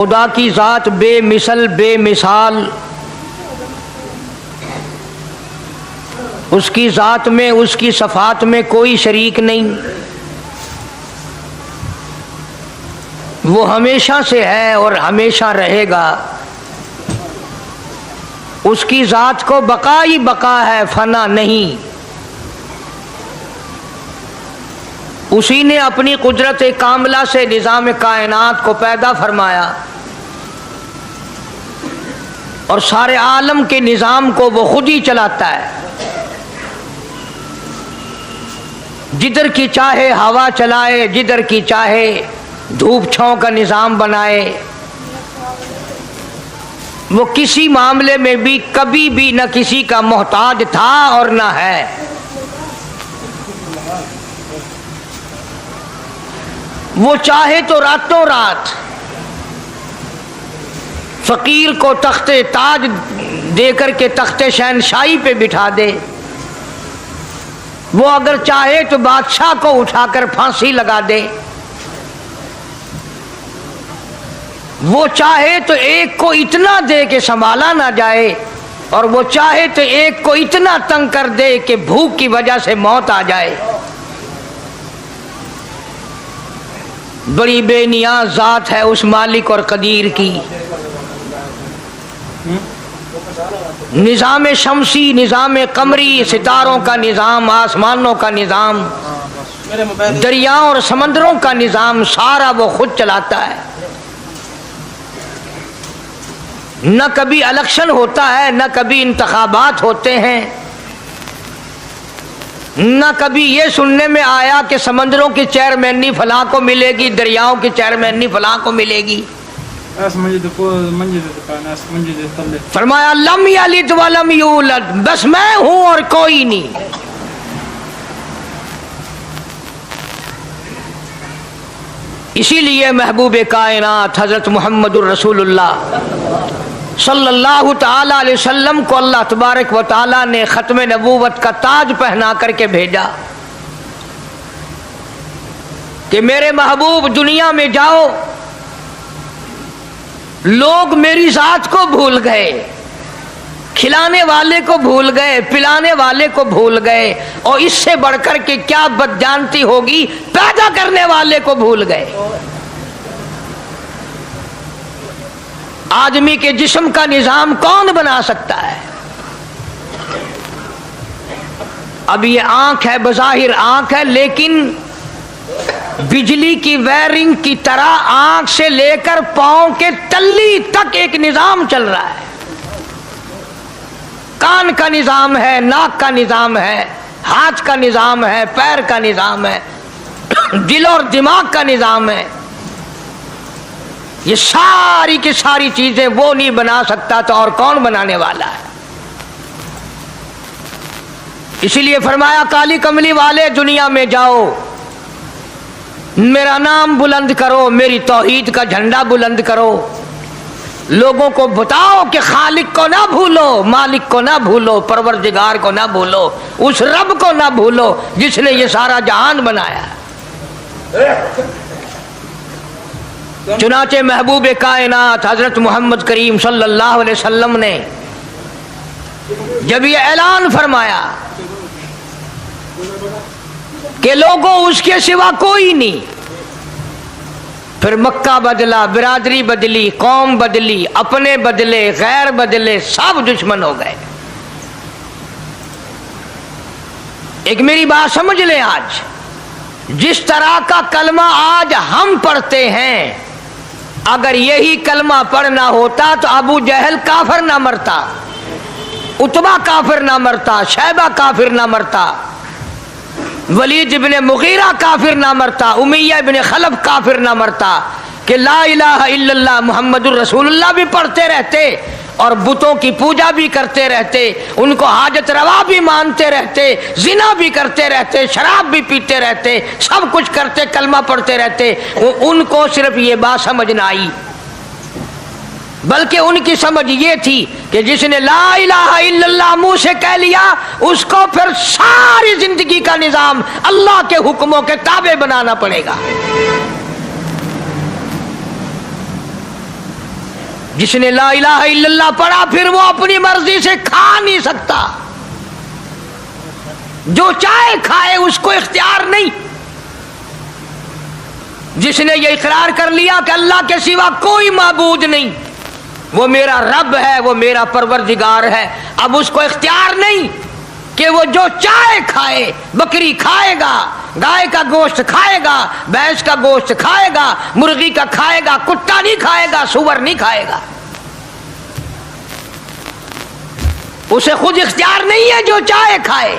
خدا کی ذات بے مثل بے مثال، اس کی ذات میں اس کی صفات میں کوئی شریک نہیں، وہ ہمیشہ سے ہے اور ہمیشہ رہے گا، اس کی ذات کو بقا ہی بقا ہے، فنا نہیں۔ اسی نے اپنی قدرت کاملہ سے نظام کائنات کو پیدا فرمایا اور سارے عالم کے نظام کو وہ خود ہی چلاتا ہے، جدھر کی چاہے ہوا چلائے، جدھر کی چاہے دھوپ چھاؤں کا نظام بنائے، وہ کسی معاملے میں بھی کبھی بھی نہ کسی کا محتاج تھا اور نہ ہے۔ وہ چاہے تو راتوں رات فقیر کو تخت تاج دے کر کے تخت شہنشاہی پہ بٹھا دے، وہ اگر چاہے تو بادشاہ کو اٹھا کر پھانسی لگا دے، وہ چاہے تو ایک کو اتنا دے کہ سنبھالا نہ جائے، اور وہ چاہے تو ایک کو اتنا تنگ کر دے کہ بھوک کی وجہ سے موت آ جائے۔ بڑی بے نیاز ذات ہے اس مالک اور قدیر کی۔ نظام شمسی، نظام قمری، ستاروں کا نظام، آسمانوں کا نظام، دریاؤں اور سمندروں کا نظام، سارا وہ خود چلاتا ہے۔ نہ کبھی الیکشن ہوتا ہے، نہ کبھی انتخابات ہوتے ہیں، نہ کبھی یہ سننے میں آیا کہ سمندروں کی چیئرمینی فلاں کو ملے گی، دریاؤں کی چیئرمینی فلاں کو ملے گی۔ فرمایا لم یلد ولم یولد، بس میں ہوں اور کوئی نہیں۔ اسی لیے محبوب کائنات حضرت محمد الرسول اللہ صلی اللہ تعالی علیہ وسلم کو اللہ تبارک و تعالی نے ختم نبوت کا تاج پہنا کر کے بھیجا کہ میرے محبوب دنیا میں جاؤ، لوگ میری ذات کو بھول گئے، کھلانے والے کو بھول گئے، پلانے والے کو بھول گئے، اور اس سے بڑھ کر کے کیا بدجانتی ہوگی، پیدا کرنے والے کو بھول گئے۔ آدمی کے جسم کا نظام کون بنا سکتا ہے؟ اب یہ آنکھ ہے، بظاہر آنکھ ہے، لیکن بجلی کی وائرنگ کی طرح آنکھ سے لے کر پاؤں کے تلی تک ایک نظام چل رہا ہے۔ کان کا نظام ہے، ناک کا نظام ہے، ہاتھ کا نظام ہے، پیر کا نظام ہے، دل اور دماغ کا نظام ہے۔ یہ ساری کی ساری چیزیں وہ نہیں بنا سکتا تو اور کون بنانے والا ہے؟ اسی لیے فرمایا کالی کملی والے دنیا میں جاؤ، میرا نام بلند کرو، میری توحید کا جھنڈا بلند کرو، لوگوں کو بتاؤ کہ خالق کو نہ بھولو، مالک کو نہ بھولو، پروردگار کو نہ بھولو، اس رب کو نہ بھولو جس نے یہ سارا جہان بنایا۔ چنانچہ محبوب کائنات حضرت محمد کریم صلی اللہ علیہ وسلم نے جب یہ اعلان فرمایا کہ لوگوں اس کے سوا کوئی نہیں، پھر مکہ بدلا، برادری بدلی، قوم بدلی، اپنے بدلے، غیر بدلے، سب دشمن ہو گئے۔ ایک میری بات سمجھ لیں، آج جس طرح کا کلمہ آج ہم پڑھتے ہیں، اگر یہی کلمہ پڑھنا ہوتا تو ابو جہل کافر نہ مرتا، عتبہ کافر نہ مرتا، شیبہ کافر نہ مرتا، ولید ابن مغیرہ کافر نہ مرتا، امیہ ابن خلف کافر نہ مرتا، کہ لا الہ الا اللہ محمد الرسول اللہ بھی پڑھتے رہتے اور بتوں کی پوجا بھی کرتے رہتے، ان کو حاجت روا بھی مانتے رہتے، زنا بھی کرتے رہتے، شراب بھی پیتے رہتے، سب کچھ کرتے، کلمہ پڑھتے رہتے، ان کو صرف یہ بات سمجھ نہ آئی، بلکہ ان کی سمجھ یہ تھی کہ جس نے لا الہ الا اللہ منہ سے کہہ لیا، اس کو پھر ساری زندگی کا نظام اللہ کے حکموں کے تابع بنانا پڑے گا۔ जिसने ला इलाहा इल्लल्लाह पढ़ा फिर वो अपनी मर्जी से खा नहीं सकता, जो चाहे खाए, उसको इख्तियार नहीं। जिसने ये इकरार कर लिया कि अल्लाह के सिवा कोई माबूद नहीं, वो मेरा रब है, वो मेरा परवरदिगार है, अब उसको इख्तियार नहीं कि वो जो चाहे खाए। बकरी खाएगा, गाय का गोश्त खाएगा, भैंस का गोश्त खाएगा, मुर्गी का खाएगा, कुत्ता नहीं खाएगा, सुअर नहीं खाएगा। उसे खुद इख्तियार नहीं है, जो चाहे खाए।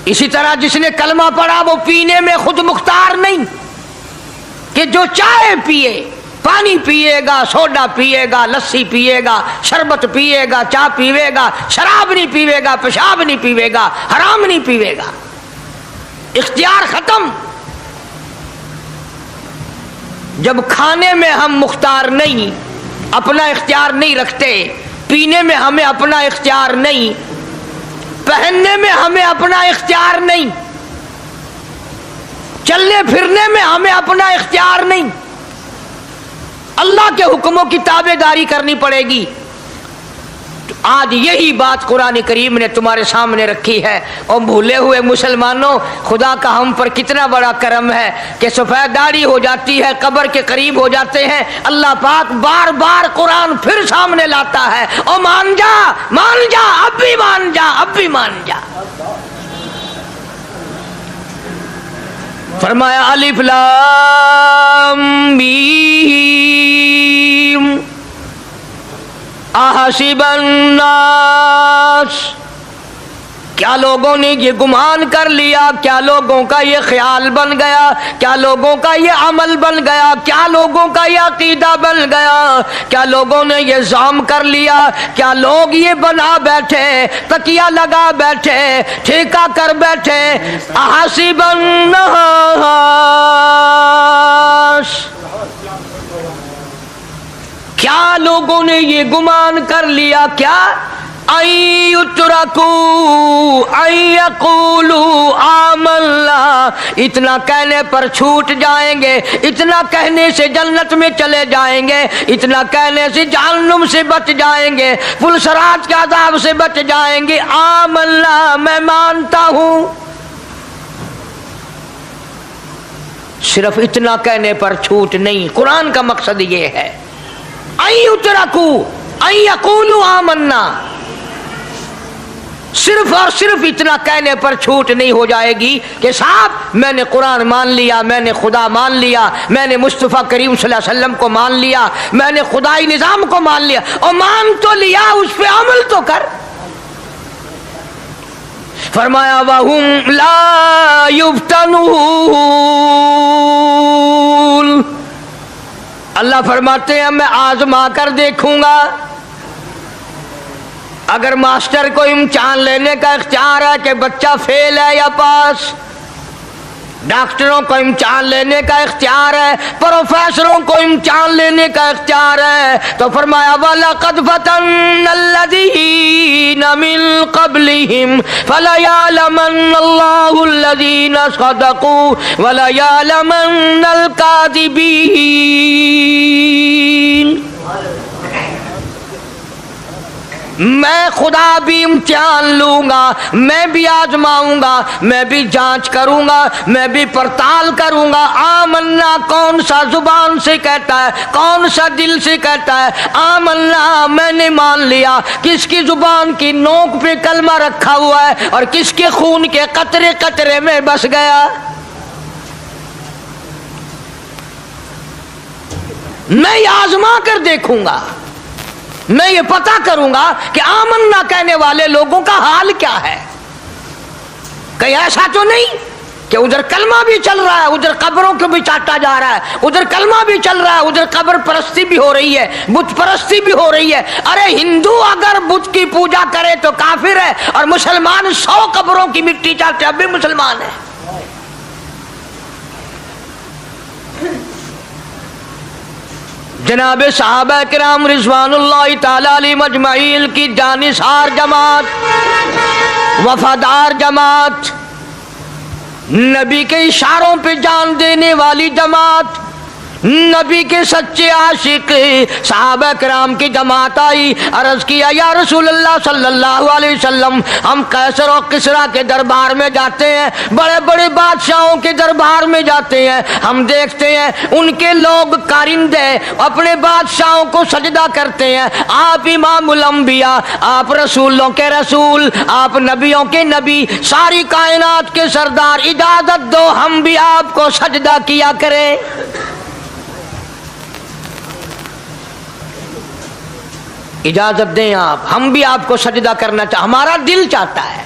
इसी तरह जिसने कलमा पढ़ा वो पीने में खुद मुख्तार नहीं कि जो चाहे पिए, पानी पिएगा, सोडा पिएगा, लस्सी पिएगा, शरबत पिएगा, चाय पीवेगा, शराब नहीं पीवेगा, पेशाब नहीं पीवेगा, हराम नहीं पीवेगा। इख्तियार खत्म। जब खाने में हम मुख्तार नहीं, अपना इख्तियार नहीं रखते, पीने में हमें अपना इख्तियार नहीं, पहनने में हमें अपना इख्तियार नहीं, चलने फिरने में हमें अपना इख्तियार नहीं, अल्लाह के हुक्मों की ताबेदारी करनी पड़ेगी। तो आज यही बात कुरान करीम ने तुम्हारे सामने रखी है। और भूले हुए मुसलमानों, खुदा का हम पर कितना बड़ा करम है कि सफेद दाढ़ी हो जाती है, कब्र के करीब हो जाते हैं, अल्लाह पाक बार बार कुरान फिर सामने लाता है, और मान जा, मान जा, अब भी मान जा, अब भी मान जा। फरमाया अलिफ लाम मीम अहसिबन नास, क्या लोगों ने ये गुमान कर लिया, क्या लोगों का ये ख्याल बन गया, क्या लोगों का ये अमल बन गया, क्या लोगों का ये अकीदा बन गया, क्या लोगों ने ये ज़ाम कर लिया, क्या लोग ये बना बैठे, तकिया लगा बैठे, ठेका कर बैठे। अहसिबन नास, क्या लोगों ने ये गुमान कर लिया, क्या आमन्ना, इतना कहने पर छूट जाएंगे, इतना कहने से जन्नत में चले जाएंगे, इतना कहने से जहन्नुम से बच जाएंगे, पुलसरात के अज़ाब से बच जाएंगे। आमन्ना, मैं मानता हूं। सिर्फ इतना कहने पर छूट नहीं, कुरान का मकसद ये है आमन्ना, सिर्फ और सिर्फ इतना कहने पर छूट नहीं हो जाएगी कि साहब मैंने कुरान मान लिया, मैंने खुदा मान लिया, मैंने मुस्तफ़ा करीम सल्लल्लाहु अलैहि वसल्लम को मान लिया, मैंने खुदाई निज़ाम को मान लिया। और मान तो लिया, उस पे अमल तो कर। फरमाया वहुम ला युफ्तनून, अल्लाह फरमाते हैं मैं आजमा कर देखूंगा। अगर मास्टर को इम्तिहान लेने का इख्तियार है कि बच्चा फेल है या पास, डॉक्टरों को इम्तिहान लेने का इख्तियार है, प्रोफेसरों को इम्तिहान लेने का इख्तियार है, तो फरमाया वलक़द फ़तन्नल्लज़ीना मिन क़ब्लिहिम फ़लयअलमन्नल्लाहुल्लज़ीना सदक़ू वलयअलमन्नल काज़िबीन। मैं खुदा भी इम्तिहान लूंगा, मैं भी आजमाऊंगा, मैं भी जांच करूंगा, मैं भी पड़ताल करूंगा। आमन्ना कौन सा जुबान से कहता है, कौन सा दिल से कहता है। आमन्ना मैंने मान लिया, किसकी जुबान की नोक पे कलमा रखा हुआ है और किसके खून के कतरे कतरे में बस गया। मैं आजमा कर देखूंगा, मैं ये पता करूंगा कि आमन्ना कहने वाले लोगों का हाल क्या है। कहीं ऐसा तो नहीं कि उधर कलमा भी चल रहा है, उधर कब्रों को भी चाटा जा रहा है, उधर कलमा भी चल रहा है, उधर कब्र परस्ती भी हो रही है, बुत परस्ती भी हो रही है। अरे हिंदू अगर बुत की पूजा करे तो काफिर है, और मुसलमान 100 कब्रों की मिट्टी चाटे अब भी मुसलमान है। जनाब साहबा किराम रिज़वानुल्लाहि ताला अलैहिम अजमईन की जानिसार जमात, वफादार जमात, नबी के इशारों पे जान देने वाली जमात, नबी के सच्चे आशिक सहाबा किराम की जमात आई, अर्ज किया या रसूलल्लाह सल्लल्लाहु अलैहि वसल्लम, हम कैसर और किसरा के दरबार में जाते हैं, बड़े बड़े बादशाहों के दरबार में जाते हैं, हम देखते हैं उनके लोग कारिंदे अपने बादशाहों को सजदा करते हैं। आप इमामुल अंबिया, आप रसूलों के रसूल, आप नबियों के नबी, सारी कायनात के सरदार, इजाजत दो हम भी आपको सजदा किया करें। इजाजत दें आप, हम भी आपको सजदा करना चाहते, हमारा दिल चाहता है,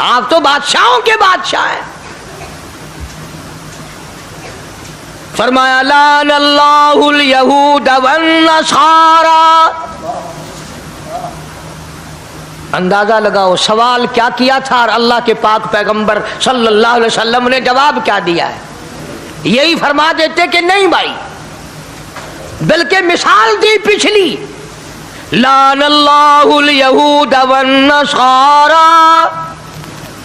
आप तो बादशाहों के बादशाह हैं। फरमाया लानल्लाहुल यहूद वन नसारा। अंदाजा लगाओ सवाल क्या किया था और अल्लाह के पाक पैगंबर सल्लल्लाहु अलैहि वसल्लम ने जवाब क्या दिया है। यही फरमा देते कि नहीं भाई, बल्कि मिसाल दी पिछली, लानल्लाहुल यहूद वन नसारा,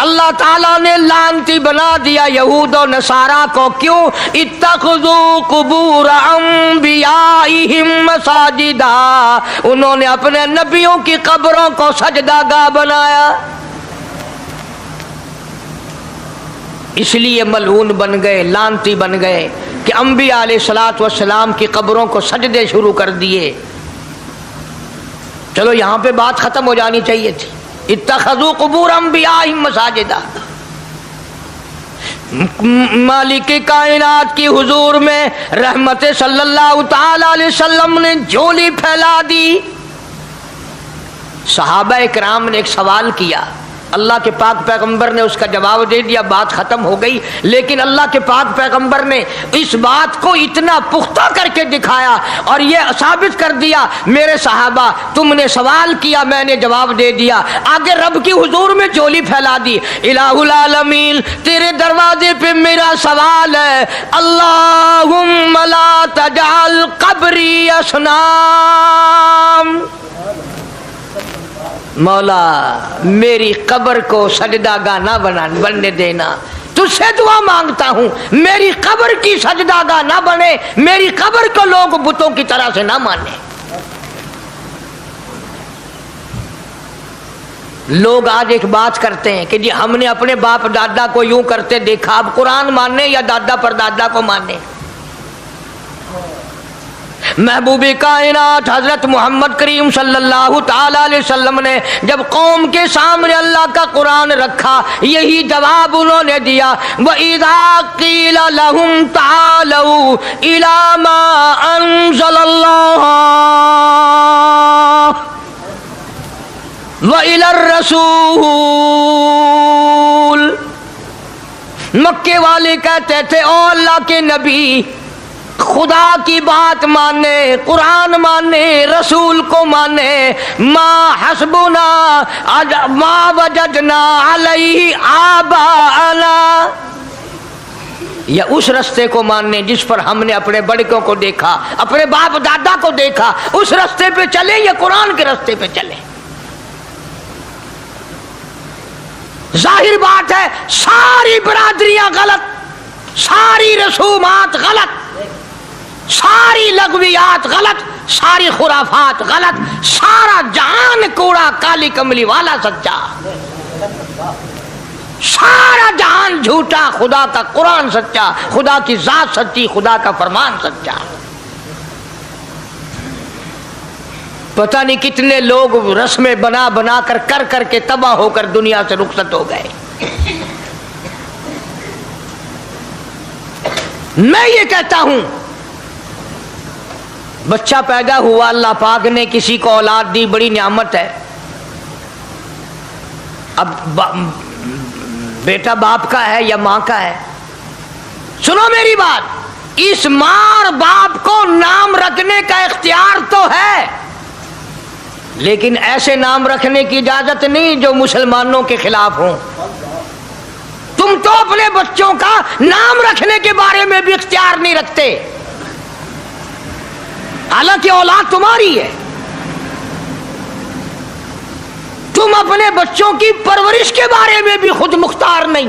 अल्लाह ताला ने लानती बना दिया यहूद और नसारा को। क्यों? इत्तखज़ू कुबूर अंबियाइहिम मसाजिदा, उन्होंने अपने नबियों की कब्रों को सजदागाह बनाया, इसलिए मलऊन बन गए, लानती बन गए कि अंबिया अलैहिस्सलातु वस्सलाम की कब्रों को सजदे शुरू कर दिए। चलो यहां पे बात खत्म हो जानी चाहिए थी। इत्तखज़ू कुबूर अंबियाइहिम मसाजिदा। मालिक कायनात की हुजूर में रहमत सल्लल्लाहु ताला अलैहि वसल्लम ने झोली फैला दी। सहाबा इकराम ने एक सवाल किया, अल्लाह के पाक पैगंबर ने उसका जवाब दे दिया, बात खत्म हो गई। लेकिन अल्लाह के पाक पैगंबर ने इस बात को इतना पुख्ता करके दिखाया और ये साबित कर दिया, मेरे सहाबा तुमने सवाल किया, मैंने जवाब दे दिया। आगे रब की हुजूर में झोली फैला दी। इलाहुल आलमीन, तेरे दरवाजे पे मेरा सवाल है, अल्लाहुम्मा ला तजअल कब्री असनाम, मौला मेरी कब्र को सजदागाह ना बनने देना। तुझसे दुआ मांगता हूं मेरी कब्र की सजदागाह ना बने, मेरी कब्र को लोग बुतों की तरह से ना माने। लोग आज एक बात करते हैं कि जी हमने अपने बाप दादा को यूं करते देखा, अब कुरान माने या दादा परदादा को माने। महबूबे कायनात हजरत मोहम्मद करीम सल्लल्लाहु ताला अलैहि वसल्लम ने जब कौम के सामने अल्लाह का कुरान रखा, यही जवाब उन्होंने दिया, व इज़ा क़ीला लहुम तालू इला मा अंज़लल्लाह व इलर रसूल। मक्के वाले कहते थे ओ अल्लाह के नबी, खुदा की बात माने, कुरान माने, रसूल को माने, मा हस्बुना मा वजदना अलैहि आबाना, या उस रास्ते को मानने जिस पर हमने अपने बड़कों को देखा, अपने बाप दादा को देखा, उस रास्ते पे चले या कुरान के रास्ते पे चले। जाहिर बात है सारी बरादरियां गलत, सारी रसूमात गलत, सारी लगवियात गलत, सारी खुराफात गलत, सारा जहान कूड़ा काली कमली वाला सच्चा, सारा जहान झूठा, खुदा का कुरान सच्चा, खुदा की जात सच्ची, खुदा का फरमान सच्चा। पता नहीं कितने लोग रस्में बना बना कर के तबाह होकर दुनिया से रुखसत हो गए। मैं ये कहता हूं, बच्चा पैदा हुआ, अल्लाह पाक ने किसी को औलाद दी, बड़ी नियामत है। अब बेटा बाप का है या मां का है? सुनो मेरी बात, इस मां और बाप को नाम रखने का इख्तियार तो है, लेकिन ऐसे नाम रखने की इजाजत नहीं जो मुसलमानों के खिलाफ हो। तुम तो अपने बच्चों का नाम रखने के बारे में भी इख्तियार नहीं रखते, हालांकि औलाद तुम्हारी है। तुम अपने बच्चों की परवरिश के बारे में भी खुद मुख्तार नहीं।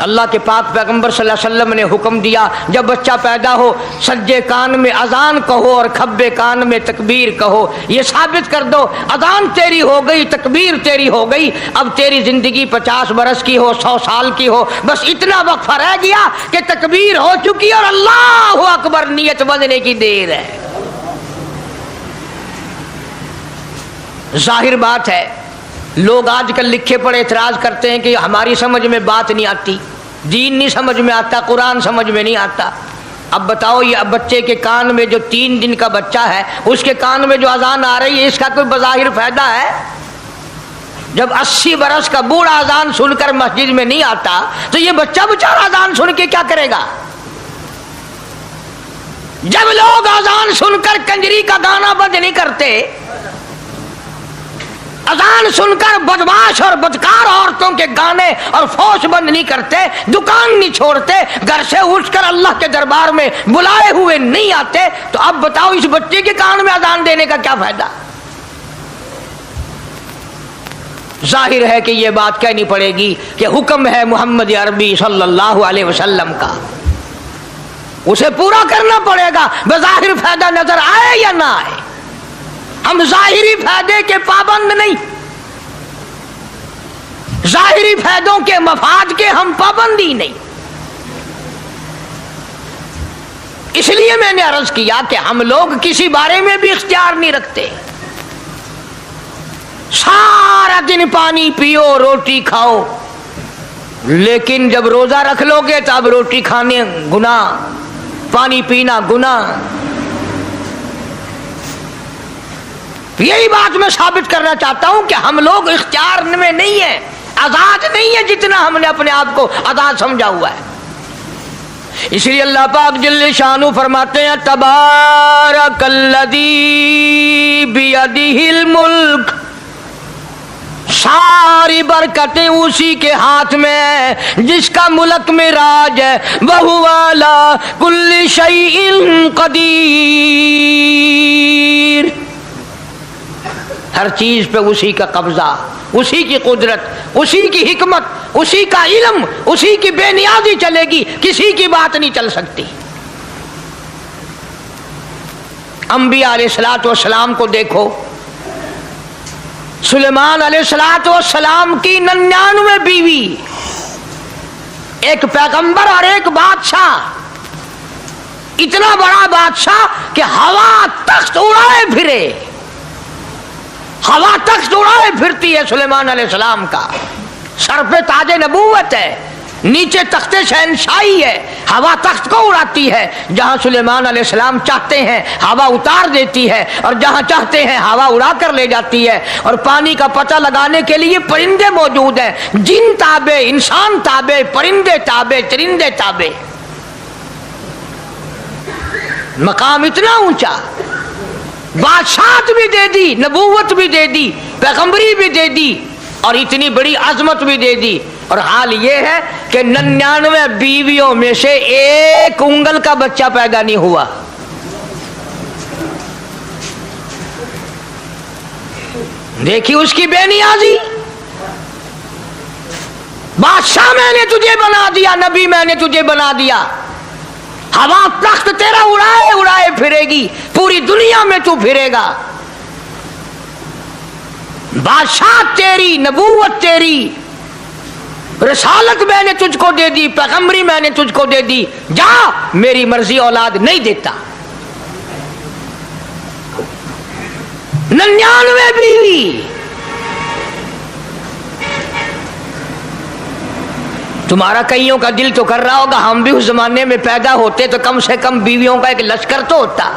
اللہ کے پاک پیغمبر صلی اللہ علیہ وسلم نے حکم دیا جب بچہ پیدا ہو سجے کان میں اذان کہو اور کھبے کان میں تکبیر کہو. یہ ثابت کر دو اذان تیری ہو گئی, تکبیر تیری ہو گئی, اب تیری زندگی 50 برس کی ہو 100 سال کی ہو, بس اتنا وقفہ رہ گیا کہ تکبیر ہو چکی اور اللہ اکبر نیت بندنے کی دیر ہے. ظاہر بات ہے لوگ آج کل لکھے پڑھے اعتراض کرتے ہیں کہ ہماری سمجھ میں بات نہیں آتی, دین نہیں سمجھ میں آتا, قرآن سمجھ میں نہیں آتا. اب بتاؤ یہ اب بچے کے کان میں جو 3 دن کا بچہ ہے اس کے کان میں جو اذان آ رہی ہے اس کا کوئی بظاہر فائدہ ہے؟ جب 80 برس کا بوڑھا اذان سن کر مسجد میں نہیں آتا تو یہ بچہ بیچارہ اذان سن کے کیا کرے گا؟ جب لوگ اذان سن کر کنجری کا گانا بند نہیں کرتے, اذان سن کر بدماش اور بدکار عورتوں کے گانے اور فوش بند نہیں کرتے, دکان نہیں چھوڑتے, گھر سے اٹھ کر اللہ کے دربار میں بلائے ہوئے نہیں آتے, تو اب بتاؤ اس بچے کے کان میں اذان دینے کا کیا فائدہ؟ ظاہر ہے کہ یہ بات کہنی پڑے گی کہ حکم ہے محمد عربی صلی اللہ علیہ وسلم کا, اسے پورا کرنا پڑے گا بظاہر فائدہ نظر آئے یا نہ آئے. ہم ظاہری فائدے کے پابند نہیں, ظاہری فائدوں کے مفاد کے ہم پابندی نہیں. اس لیے میں نے عرض کیا کہ ہم لوگ کسی بارے میں بھی اختیار نہیں رکھتے. سارا دن پانی پیو روٹی کھاؤ, لیکن جب روزہ رکھ لو گے تو اب روٹی کھانے گناہ, پانی پینا گناہ. یہی بات میں ثابت کرنا چاہتا ہوں کہ ہم لوگ اختیار میں نہیں ہیں, آزاد نہیں ہے جتنا ہم نے اپنے آپ کو آزاد سمجھا ہوا ہے. اس لیے اللہ پاک جل شانہ فرماتے ہیں تبارک الذی بیدہ الملک, ساری برکتیں اسی کے ہاتھ میں ہیں جس کا ملک میں راج ہے. وَهُوَ عَلَىٰ كُلِّ شَيْءٍ قدیر, ہر چیز پہ اسی کا قبضہ, اسی کی قدرت, اسی کی حکمت, اسی کا علم, اسی کی بے نیازی چلے گی, کسی کی بات نہیں چل سکتی. انبیاء علیہ الصلوۃ والسلام کو دیکھو, سلیمان علیہ الصلوۃ والسلام کی 99 بیوی, ایک پیغمبر اور ایک بادشاہ, اتنا بڑا بادشاہ کہ ہوا تخت اڑائے پھرے, ہوا تخت اڑائے پھرتی ہے سلیمان علیہ السلام کا. سر پہ تاج نبوت ہے, نیچے تخت شہنشاہی ہے, ہوا تخت کو اڑاتی ہے. جہاں سلیمان علیہ السلام چاہتے ہیں ہوا اتار دیتی ہے, اور جہاں چاہتے ہیں ہوا اڑا کر لے جاتی ہے. اور پانی کا پتہ لگانے کے لیے پرندے موجود ہیں, جن تابع, انسان تابع, پرندے تابع, چرندے تابع. مقام اتنا اونچا, بادشاہت بھی دے دی, نبوت بھی دے دی, پیغمبری بھی دے دی, اور اتنی بڑی عظمت بھی دے دی. اور حال یہ ہے کہ 99 بیویوں میں سے ایک انگل کا بچہ پیدا نہیں ہوا. دیکھی اس کی بے نیازی. بادشاہ میں نے تجھے بنا دیا, نبی میں نے تجھے بنا دیا, ہوا تخت تیرا اڑائے اڑائے پھرے گی, پوری دنیا میں تو پھرے گا. بادشاہ تیری, نبوت تیری, رسالت میں نے تجھ کو دے دی, پیغمبری میں نے تجھ کو دے دی, جا میری مرضی اولاد نہیں دیتا. 99 بیوی. تمہارا کئیوں کا دل تو کر رہا ہوگا ہم بھی اس زمانے میں پیدا ہوتے تو کم سے کم بیویوں کا ایک لشکر تو ہوتا.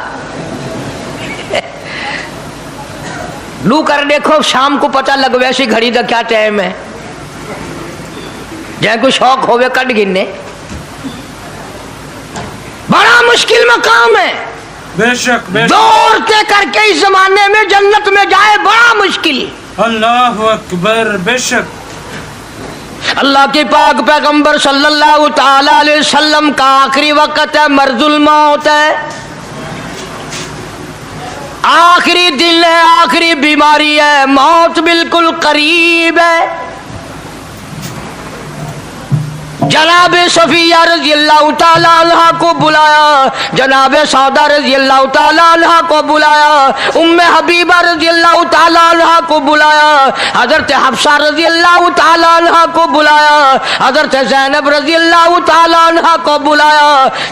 لو کر دیکھو, شام کو پتہ لگ ویسی گھڑی کا کیا ٹائم ہے, جائے کوئی شوق ہوئے کٹ گننے. بڑا مشکل مقام ہے, بے شک دو عورتیں کر کے اس زمانے میں جنت میں جائے بڑا مشکل. اللہ اکبر, بے شک. اللہ کے پاک پیغمبر صلی اللہ تعالی علیہ وسلم کا آخری وقت ہے, مرض الموت ہے, آخری دن ہے, آخری بیماری ہے, موت بالکل قریب ہے. जनाब सफिया रजी अल्लाह ताला अन्हा को बुलाया, जनाब सौदा रजी अल्लाह ताला अन्हा को बुलाया, उम्मे हबीबा रजी अल्लाह ताला अन्हा को बुलाया, हजरत हफ्सा रजी अल्लाह ताला अन्हा को बुलाया, हजरत ज़ैनब रजी अल्लाह ताला अन्हा को बुलाया,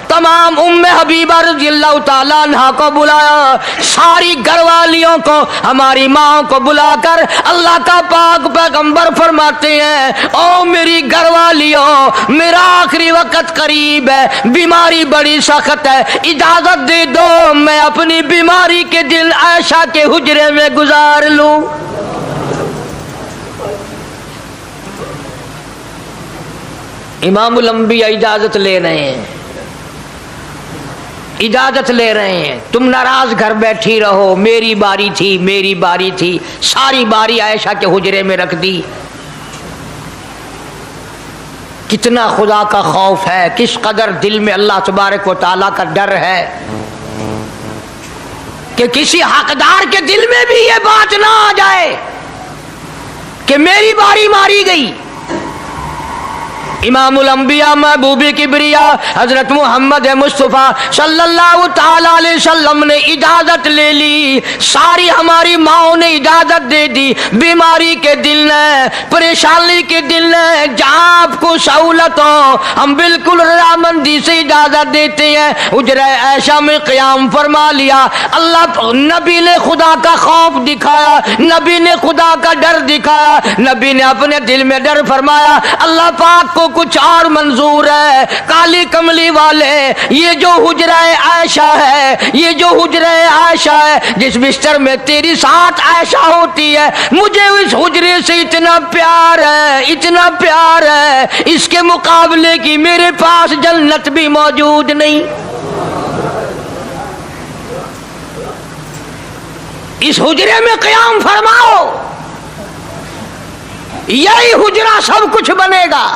तमाम उम्मे हबीबा रजी अल्लाह ताला अन्हा को बुलाया, सारी घरवालियों को, हमारी माँ को बुलाकर अल्लाह का पाक पैगंबर फरमाते हैं, ओ मेरी घरवालियों, मेरा आखिरी वक्त करीब है, बीमारी बड़ी सख्त है, इजाजत दे दो मैं अपनी बीमारी के दिन आयशा के हुजरे में गुजार लूं। इमामुल अंबिया इजाजत ले रहे हैं, इजाजत ले रहे हैं, तुम नाराज घर बैठी रहो, मेरी बारी थी, मेरी बारी थी, सारी बारी आयशा के हुजरे में रख दी। कितना खुदा का खौफ है, किस कदर दिल में अल्लाह तबारक व तआला का डर है कि किसी हकदार के दिल में भी ये बात ना आ जाए कि मेरी बारी मारी गई। इमामुल अंबिया महबूबी किबरिया हजरत मोहम्मद मुस्तफ़ा सल्लल्लाहु ताला अलैहि वसल्लम ने इजाजत ले ली, सारी हमारी माओ ने इजाजत दे दी, बीमारी के दिल ने, परेशानी के दिल ने, जहाँ आपको सहूलत हो हम बिल्कुल रजामंदी से इजाजत देते हैं। हुजरा ऐशा में क़याम फरमा लिया, अल्लाह नबी ने खुदा का खौफ दिखाया, नबी ने खुदा का डर दिखाया, नबी ने अपने दिल में डर फरमाया, अल्लाह पाक को कुछ और मंजूर है। काली कमली वाले, ये जो हुजरा आयशा है, ये जो हुजरा आयशा है, जिस बिस्तर में तेरी साथ आयशा होती है, मुझे इस हुजरे से इतना प्यार है, इतना प्यार है, इसके मुकाबले की मेरे पास जन्नत भी मौजूद नहीं। इस हुजरे में क़याम फरमाओ, यही हुजरा सब कुछ बनेगा,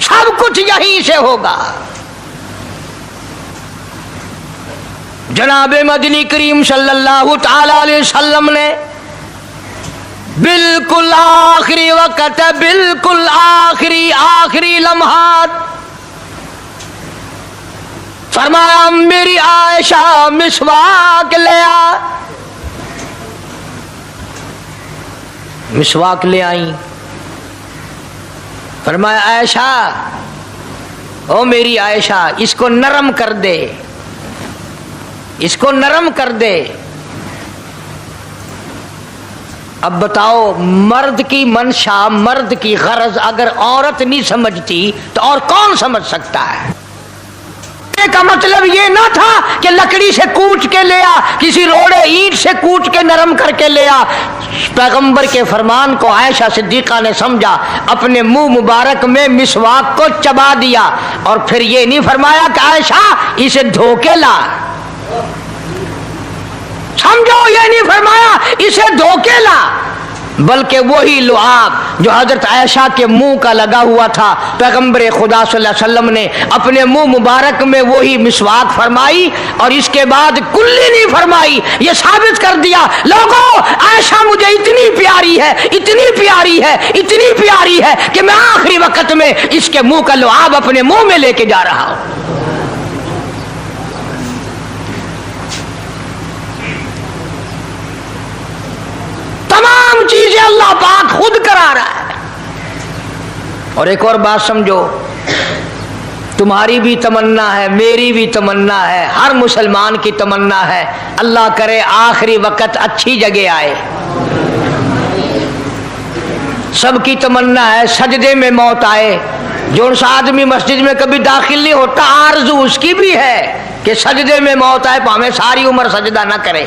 सब कुछ यहीं से होगा। जनाब मदनी करीम सल्लल्लाहु ताला अलैहि वसल्लम ने बिल्कुल आखिरी वक्त, बिल्कुल आखिरी लम्हात फरमाया, मेरी आयशा मिसवाक ले आ। मिसवाक ले आई, फरमाया आयशा, ओ मेरी आयशा, इसको नरम कर दे, इसको नरम कर दे। अब बताओ, मर्द की मंशा, मर्द की गरज अगर औरत नहीं समझती तो और कौन समझ सकता है? का मतलब ये ना था कि लकड़ी से कूट के ले आ, किसी रोड़े ईंट से कूट के नरम करके ले आ। पैगंबर के फरमान को आयशा सिद्दीका ने समझा, अपने मुंह मुबारक में मिसवाक को चबा दिया और फिर ये नहीं फरमाया कि आयशा इसे धो के ला, समझो, ये नहीं फरमाया इसे धो के ला, बल्कि वही लुआब जो हजरत आयशा के मुंह का लगा हुआ था, पैगंबर खुदा सल्लल्लाहु अलैहि वसल्लम ने अपने मुंह मुबारक में वही मिसवाक फरमाई और इसके बाद कुल्ली नहीं फरमाई। ये साबित कर दिया, लोगों, आयशा मुझे इतनी प्यारी है, इतनी प्यारी है, इतनी प्यारी है कि मैं आखिरी वक्त में इसके मुंह का लुआब अपने मुंह में लेके जा रहा हूं। तमाम चीजें अल्लाह पाक खुद करा रहा है। और एक और बात समझो, तुम्हारी भी तमन्ना है, मेरी भी तमन्ना है, हर मुसलमान की तमन्ना है, अल्लाह करे आखिरी वक्त अच्छी जगह आए। सबकी तमन्ना है सजदे में मौत आए। जो आदमी मस्जिद में कभी दाखिल नहीं होता, आरज़ू उसकी भी है कि सजदे में मौत आए, भाਵੇਂ सारी उम्र सजदा ना करे।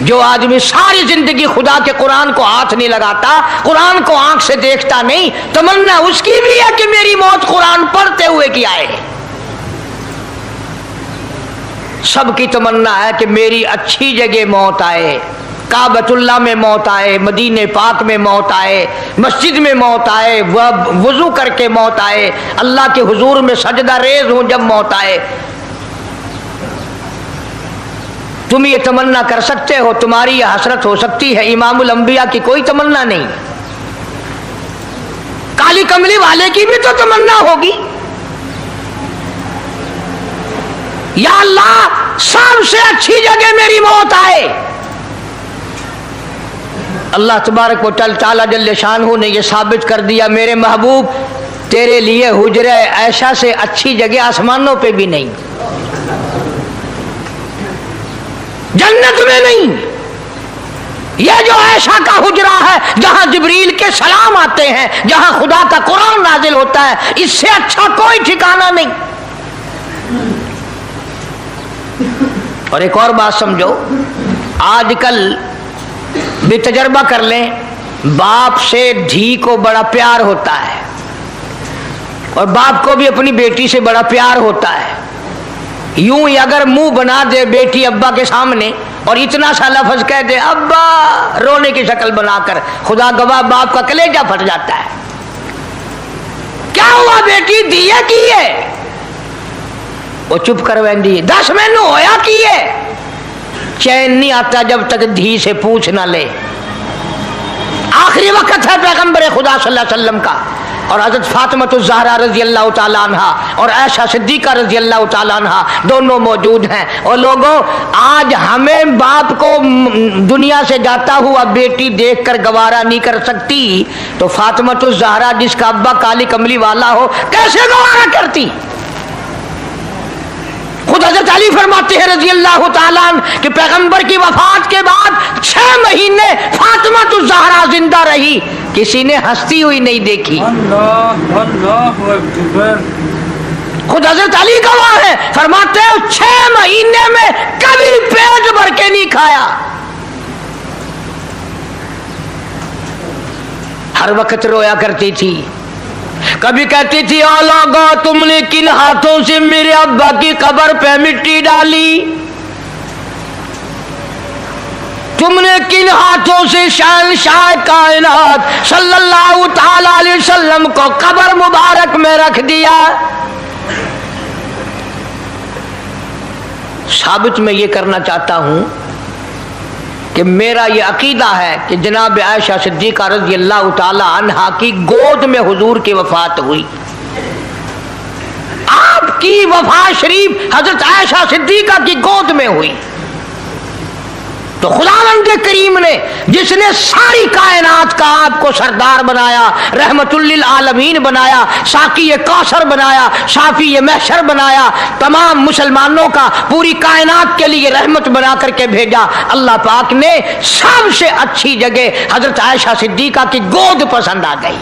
जो आदमी सारी जिंदगी खुदा के कुरान को हाथ नहीं लगाता, कुरान को आंख से देखता नहीं, तमन्ना उसकी भी है कि मेरी मौत कुरान पढ़ते हुए की आए। सबकी तमन्ना है कि मेरी अच्छी जगह मौत आए, काबतुल्लाह में मौत आए, मदीने पाक में मौत आए, मस्जिद में मौत आए, वजू करके मौत आए, अल्लाह के हुजूर में सजदा रेज हूं जब मौत आए। तुम ये तमन्ना कर सकते हो, तुम्हारी ये हसरत हो सकती है। इमामुल अंबिया की कोई तमन्ना नहीं। काली कमली वाले की भी तो तमन्ना होगी, या अल्लाह सबसे अच्छी जगह मेरी मौत आए। अल्लाह तबारक व तआला जल्ले शानहू ने यह साबित कर दिया, मेरे महबूब तेरे लिए हुजरे ऐशा से अच्छी जगह आसमानों पे भी नहीं, जन्नत में नहीं। यह जो ऐशा का हुजरा है जहां जिब्रील के सलाम आते हैं, जहां खुदा का कुरान नाजिल होता है, इससे अच्छा कोई ठिकाना नहीं। और एक और बात समझो, आजकल भी तजर्बा कर लें, बाप से धी को बड़ा प्यार होता है और बाप को भी अपनी बेटी से बड़ा प्यार होता है। यूं ही अगर मुंह बना दे बेटी अब्बा के सामने और इतना सा लफ्ज कह दे अब्बा, रोने की शक्ल बनाकर, खुदा गवाह बाप का कलेजा फट जाता है। क्या हुआ बेटी, दिए की है? वो चुप कर वेंदी, 10 मैनू होया की है? चैन नहीं आता जब तक धी से पूछ ना ले। आखिरी वक्त है पैगंबर खुदा सल्लल्लाहु अलैहि वसल्लम का, और हजरत फातिमा ज़हरा रजी अल्लाह तआला अन्हा और आयशा सिद्दीका रजी अल्लाह तआला अन्हा दोनों मौजूद हैं। और लोगों, आज हमें बाप को दुनिया से जाता हुआ बेटी देखकर गवारा नहीं कर सकती, तो फातिमा ज़हरा जिसका अब्बा काली कमली वाला हो कैसे गवारा करती? खुद हजरत अली फरमाते हैं रजी अल्लाह तआला अन्हु कि पैगंबर की वफात के बाद 6 महीने फातिमा ज़हरा जिंदा रही, किसी ने हंसती हुई नहीं देखी। अल्लाह अकबर। खुद हजरत अली गवाह है, फरमाते हैं 6 महीने में कभी पेट भर के नहीं खाया, हर वक्त रोया करती थी। कभी कहती थी, ओ लोगो तुमने किन हाथों से मेरे अब्बा की कब्र पे मिट्टी डाली, तुमने किन हाथों से शहंशाह कायनात सल्लल्लाहु ताला अलैहि वसल्लम को कब्र मुबारक में रख दिया। साबित मैं ये करना चाहता हूं कि मेरा ये अकीदा है कि जनाब आयशा सिद्दीका रज़ी अल्लाह ताला अन्हा की गोद में हुजूर की वफात हुई। आपकी वफात शरीफ हजरत आयशा सिद्दीका की गोद में हुई। तो खुदावंद के करीम ने जिसने सारी कायनात का आपको सरदार बनाया, रहमतुल्लिल आलमीन बनाया, साकी कौसर बनाया, शाफी महशर बनाया, तमाम मुसलमानों का पूरी कायनात के लिए रहमत बना करके भेजा, अल्लाह पाक ने सबसे अच्छी जगह हजरत आयशा सिद्दीका की गोद पसंद आ गई।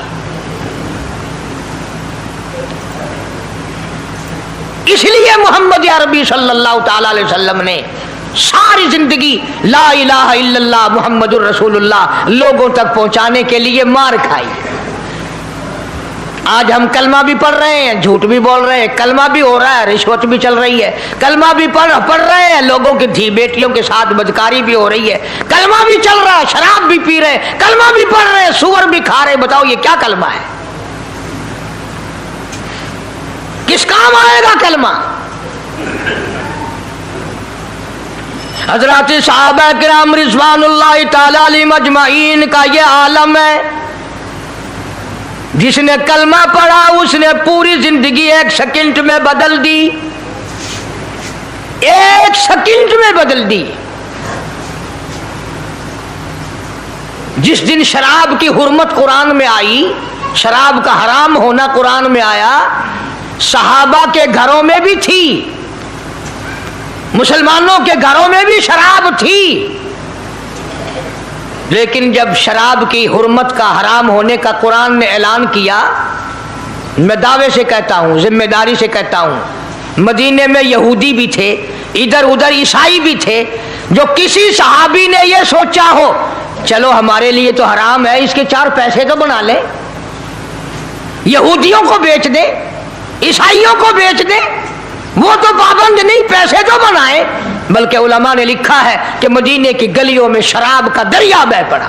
इसलिए मोहम्मद अरबी सल्लल्लाहु ताला अलैहि वसल्लम ने सारी जिंदगी ला इलाहा इल्लल्लाह मुहम्मदुर रसूलुल्लाह लोगों तक पहुंचाने के लिए मार खाई। आज हम कलमा भी पढ़ रहे हैं, झूठ भी बोल रहे हैं, कलमा भी हो रहा है, रिश्वत भी चल रही है, कलमा भी पढ़ रहे हैं, लोगों की धी बेटियों के साथ बदकारी भी हो रही है, कलमा भी चल रहा है, शराब भी पी रहे हैं, कलमा भी पढ़ रहे हैं, सुअर भी खा रहे हैं। बताओ ये क्या कलमा है? किस काम आएगा कलमा? हजरत सहाबा किराम रिज़वानुल्लाहि ताला अलैहिम अजमाइन का ये आलम है, जिसने कलमा पढ़ा उसने पूरी जिंदगी 1 सेकंड में बदल दी, 1 सेकंड में बदल दी। जिस दिन शराब की हुर्मत कुरान में आई, शराब का हराम होना कुरान में आया, सहाबा के घरों में भी थी, मुसलमानों के घरों में भी शराब थी, लेकिन जब शराब की हुर्मत का हराम होने का कुरान ने ऐलान किया, मैं दावे से कहता हूं, जिम्मेदारी से कहता हूं, मदीने में यहूदी भी थे, इधर उधर ईसाई भी थे, जो किसी सहाबी ने यह सोचा हो चलो हमारे लिए तो हराम है, इसके 4 पैसे तो बना ले, यहूदियों को बेच दे, ईसाइयों को बेच दे, वो तो पाबंद नहीं, पैसे तो बनाए। बल्कि उलमा ने लिखा है कि मदीने की गलियों में शराब का दरिया बह पड़ा,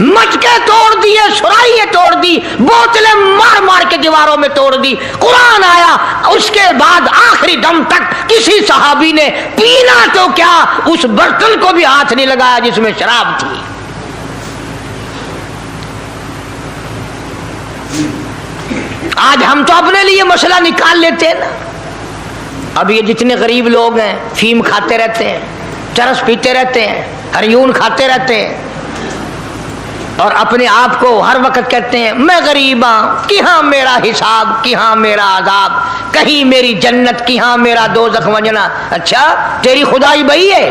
मटके तोड़ दिए, सुराइयां तोड़ दी, बोतलें मार मार के दीवारों में तोड़ दी। कुरान आया, उसके बाद आखिरी दम तक किसी सहाबी ने पीना तो क्या उस बर्तन को भी हाथ नहीं लगाया जिसमें शराब थी। आज हम तो अपने लिए मसला निकाल लेते हैं ना। अब ये जितने गरीब लोग हैं फीम खाते रहते हैं, चरस पीते रहते हैं, हरियून खाते रहते हैं और अपने आप को हर वक्त कहते हैं मैं गरीब हूं, कि हाँ मेरा हिसाब, कि हाँ मेरा आजाब, कहीं मेरी जन्नत, कि हाँ मेरा दोज़ख वंजना। अच्छा तेरी खुदाई वही है?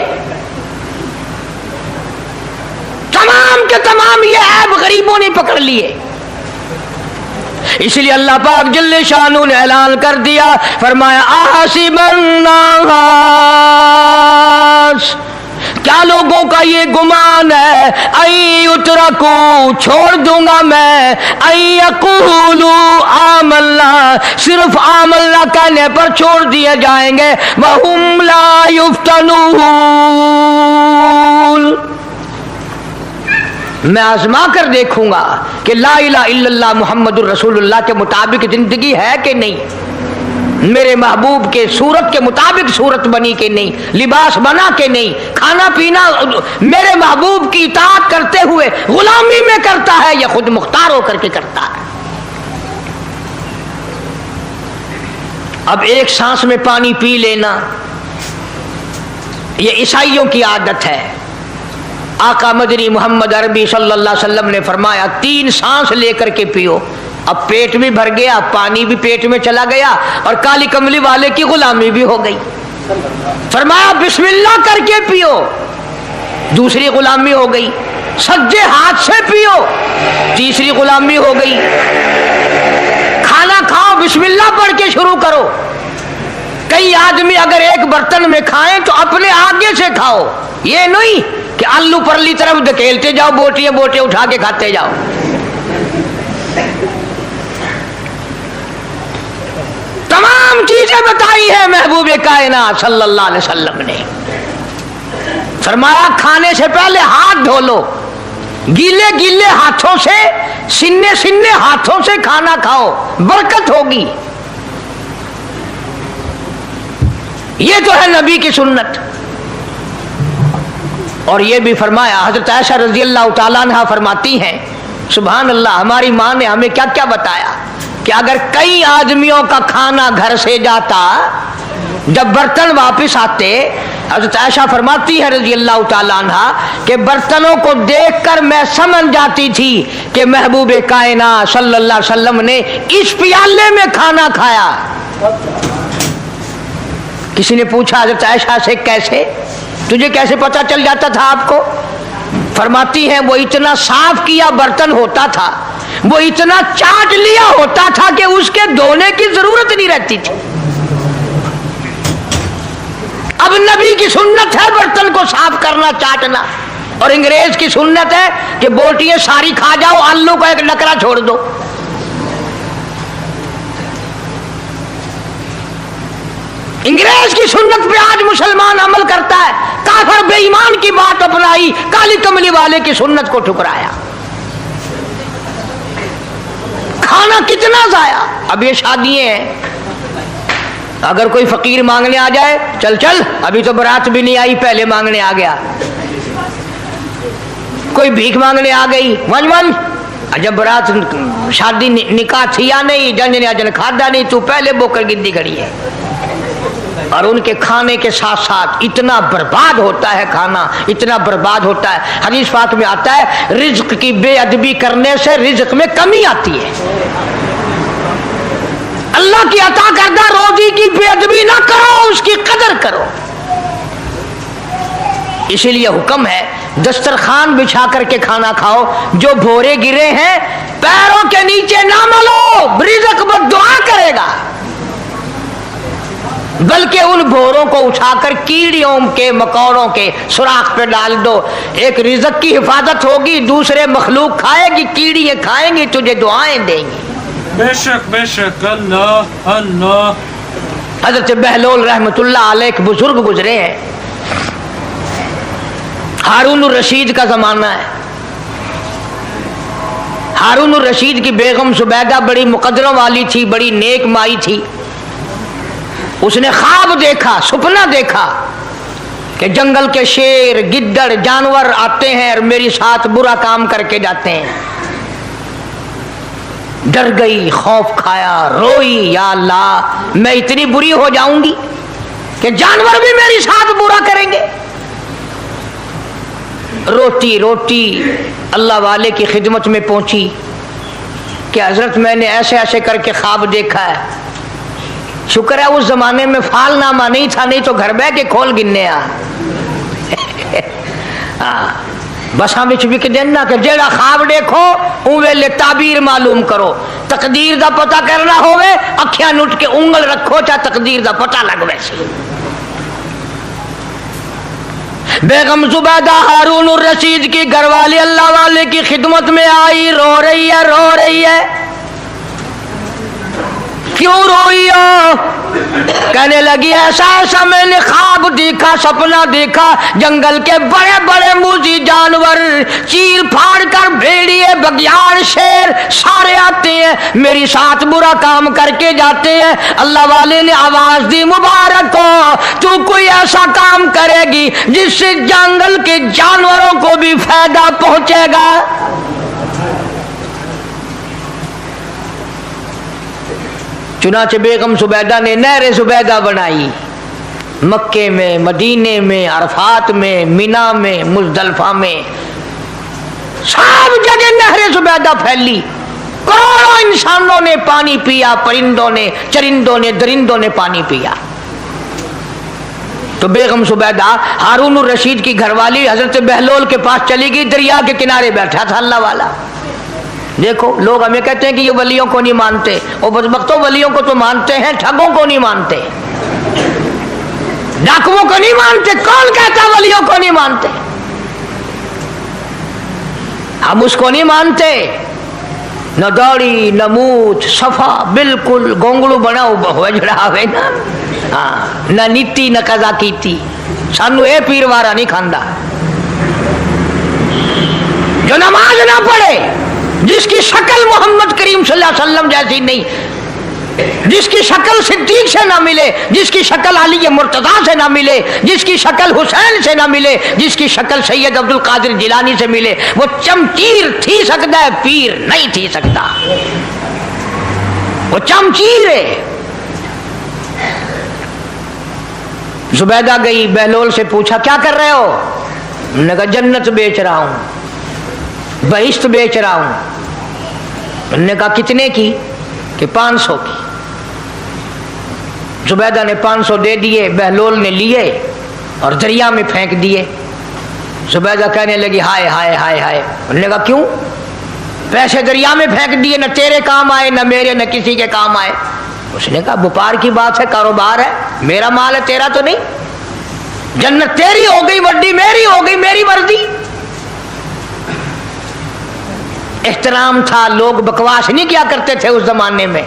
तमाम के तमाम ये ऐब गरीबों ने पकड़ लिए। इसलिए अल्लाह पाक जल्ले शानू ने ऐलान कर दिया, फरमाया आसिबन नास, क्या लोगों का ये गुमान है, आई उतरकू छोड़ दूंगा मैं, आई यकूलू आमल्ला सिर्फ आमल्ला कहने पर छोड़ दिए जाएंगे, वहुम ला युफ्तनून, मैं आजमा कर देखूंगा कि ला इलाहा इल्लल्लाह मुहम्मदुर रसूलुल्लाह के मुताबिक जिंदगी है कि नहीं, मेरे महबूब के सूरत के मुताबिक सूरत बनी कि नहीं, लिबास बना कि नहीं, खाना पीना मेरे महबूब की इताअत करते हुए गुलामी में करता है या खुद मुख्तार होकर के करता है। अब एक सांस में पानी पी लेना ये ईसाइयों की आदत है। आका मदनी मोहम्मद अरबी सल्लल्लाहु अलैहि वसल्लम ने फरमाया 3 सांस लेकर के पियो। अब पेट भी भर गया, पानी भी पेट में चला गया और काली कमली वाले की गुलामी भी हो गई। फरमाया बिस्मिल्लाह करके पियो, दूसरी गुलामी हो गई। सज्जे हाथ से पियो, तीसरी गुलामी हो गई। खाना खाओ बिस्मिल्लाह पढ़ के शुरू करो। कई आदमी अगर एक बर्तन में खाएं तो अपने आगे से खाओ, ये नहीं कि आलू परली तरफ धकेलते जाओ, बोटियां बोटियां उठा के खाते जाओ। तमाम चीजें बताई है महबूब कायनात सल्लल्लाहु अलैहि वसल्लम ने। फरमाया खाने से पहले हाथ धो लो, गीले गीले हाथों से, सिन्ने सिन्ने हाथों से खाना खाओ, बरकत होगी। ये तो है नबी की सुन्नत। और ये भी फरमाया, हजरत आयशा रजी अल्लाह तआला अन्हा फरमाती हैं, सुभान अल्लाह, हमारी माँ ने हमें क्या क्या बताया कि अगर कई आदमियों का खाना घर से जाता, जब बर्तन वापस आते, हजरत आयशा फरमाती है रजी अल्लाह तआला अन्हा कि बर्तनों को देखकर मैं समझ जाती थी कि महबूब कायनात सल्लल्लाहु अलैहि वसल्लम ने इस प्याले में खाना खाया। किसी ने पूछा हजरत आयशा से, कैसे, तुझे कैसे पता चल जाता था आपको? फरमाती हैं वो इतना साफ किया बर्तन होता था, वो इतना चाट लिया होता था कि उसके धोने की जरूरत नहीं रहती थी। अब नबी की सुन्नत है बर्तन को साफ करना, चाटना, और अंग्रेज की सुन्नत है कि बोटियां सारी खा जाओ, आलू का एक नकरा छोड़ दो। अंग्रेज की सुन्नत पे आज मुसलमान अमल करता है, काफिर बेईमान की बात अपनाई, काली कमली वाले की सुन्नत को ठुकराया। खाना कितना जाया। अब ये शादियां हैं, अगर कोई फकीर मांगने आ जाए, चल चल अभी तो बारात भी नहीं आई, पहले मांगने आ गया। कोई भीख मांगने आ गई, वन वन, जब बारात शादी निकाह थी या नहीं, जन ने अजन खादा नहीं, तू पहले बोकर गिद्दी खड़ी है। और उनके खाने के साथ साथ इतना बर्बाद होता है खाना, इतना बर्बाद होता है। हदीस पाक में आता है रिज्क की बेअदबी करने से रिज्क में कमी आती है। अल्लाह की अता करदा रोजी की बेअदबी ना करो, उसकी कदर करो। इसीलिए हुक्म है दस्तरखान बिछा करके खाना खाओ, जो भोरे गिरे हैं पैरों के नीचे ना मलो, रिज्क बद्दुआ करेगा, बल्कि उन भोरों को उठाकर कीड़ियों के मकौड़ों के सुराख पे डाल दो। एक रिज़्क़ की हिफाजत होगी, दूसरे मखलूक खाएगी, कीड़ियां खाएंगी, तुझे दुआएं देंगी। बेशक बेशक, अल्लाह अल्लाह। हज़रत बहलोल रहमतुल्लाह अलैह एक बुजुर्ग गुजरे हैं, हारून रशीद का जमाना है। हारून रशीद की बेगम जुबैदा बड़ी मुकद्दरों वाली थी, बड़ी नेक माई थी। उसने ख्वाब देखा, सपना देखा कि जंगल के शेर, गिद्दड़, जानवर आते हैं और मेरे साथ बुरा काम करके जाते हैं। ڈر گئی، خوف کھایا، روئی، یا اللہ میں اتنی بری ہو جاؤں گی کہ جانور بھی میری ساتھ برا کریں گے۔ روتی روتی اللہ والے کی خدمت میں پہنچی کہ حضرت میں نے ایسے ایسے کر کے خواب دیکھا ہے۔ شکر ہے اس زمانے میں فال نامہ نہیں تھا، نہیں تو گھر بہ کے کھول گننے بس ہم بک دینا کہ جیڑا خواب دیکھو اون ویلے تعبیر معلوم کرو۔ تقدیر دا پتہ کرنا ہوئے اکھیاں نٹ کے انگل رکھو چاہے تقدیر دا پتہ لگ ویسے۔ بیگم زبیدہ ہارون الرشید کی گھر والی اللہ والے کی خدمت میں آئی، رو رہی ہے۔ کیوں روئی ہو؟ کہنے لگی ایسا میں نے خواب دیکھا، سپنا دیکھا، جنگل کے بڑے بڑے موذی جانور چیر پھاڑ کر بھیڑیے، بگیار، شیر سارے آتے ہیں، میری ساتھ برا کام کر کے جاتے ہیں۔ اللہ والے نے آواز دی مبارک ہو تو کوئی ایسا کام کرے گی جس سے جنگل کے جانوروں کو بھی فائدہ پہنچے گا۔ چنانچہ بیگم زبیدہ نے نہر زبیدہ بنائی، مکے میں، مدینے میں، عرفات میں، مینا میں، مزدلفہ میں، سب جگہ نہر زبیدہ پھیلی۔ کروڑوں انسانوں نے پانی پیا، پرندوں نے، چرندوں نے، درندوں نے پانی پیا۔ تو بیگم زبیدہ ہارون الرشید کی گھر والی حضرت بہلول کے پاس چلی گئی، دریا کے کنارے بیٹھا تھا اللہ والا۔ دیکھو لوگ ہمیں کہتے ہیں کہ یہ ولیوں کو نہیں مانتے، اور بدبختوں ولیوں کو تو مانتے ہیں، ٹھگوں کو نہیں مانتے، ڈاکوؤں کو نہیں مانتے۔ کون کہتا ولیوں کو نہیں مانتے؟ ہم اس کو نہیں مانتے، نہ داڑھی نہ مونچھ، صفا بالکل گونگڑو بنا ہوا جڑا ہوئے نا، نہ نیتی نہ قضا کیتی، سانو اے پیر وارا نہیں کھاندا۔ جو نماز نہ پڑھے، جس کی شکل محمد کریم صلی اللہ علیہ وسلم جیسی نہیں، جس کی شکل صدیق سے نہ ملے، جس کی شکل علی مرتضیٰ سے نہ ملے، جس کی شکل حسین سے نہ ملے، جس کی شکل سید عبد القادر جیلانی سے ملے، وہ چمچیر تھی سکتا ہے، پیر نہیں تھی سکتا، وہ چمچیر ہے۔ زبیدہ گئی، بہلول سے پوچھا کیا کر رہے ہو؟ انہوں نے کہا جنت بیچ رہا ہوں، بہشت بیچ رہا ہوں۔ انہوں نے کہا کتنے کی؟ کہ 500 کی۔ زبیدہ نے 500 دے دیے، بہلول نے لیے اور دریا میں پھینک دیے۔ زبیدہ کہنے لگی ہائے ہائے ہائے ہائے۔ انہوں نے کہا کیوں؟ پیسے دریا میں پھینک دیے، نہ تیرے کام آئے نہ میرے نہ کسی کے کام آئے۔ اس نے کہا وپار کی بات ہے، کاروبار ہے، میرا مال ہے تیرا تو نہیں، جنت تیری ہو گئی وڈی، میری ہو گئی، میری مرضی۔ احترام تھا، لوگ بکواس نہیں کیا کرتے تھے اس زمانے میں۔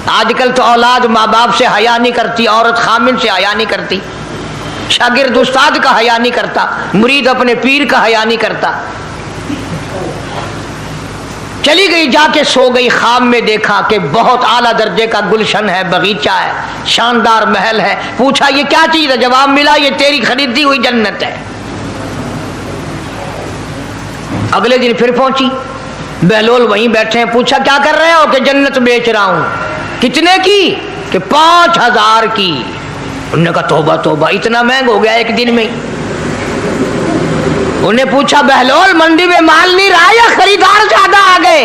آج کل تو اولاد ماں باپ سے حیا نہیں کرتی، عورت خامن سے حیا نہیں کرتی، شاگرد استاد کا حیا نہیں کرتا، مرید اپنے پیر کا حیا نہیں کرتا۔ چلی گئی، جا کے سو گئی، خواب میں دیکھا کہ بہت اعلیٰ درجے کا گلشن ہے، باغیچہ ہے، شاندار محل ہے۔ پوچھا یہ کیا چیز ہے؟ جواب ملا یہ تیری خریدی ہوئی جنت ہے۔ اگلے دن پھر پہنچی، بہلول وہیں بیٹھے ہیں۔ پوچھا کیا کر رہے ہو؟ کہ جنت بیچ رہا ہوں۔ کتنے کی؟ کہ 5000 کی۔ انہوں نے کہا توبہ توبہ، اتنا مہنگا ہو گیا ایک دن میں۔ انہوں نے پوچھا بہلول منڈی میں مال نہیں رہا یا خریدار زیادہ آ گئے؟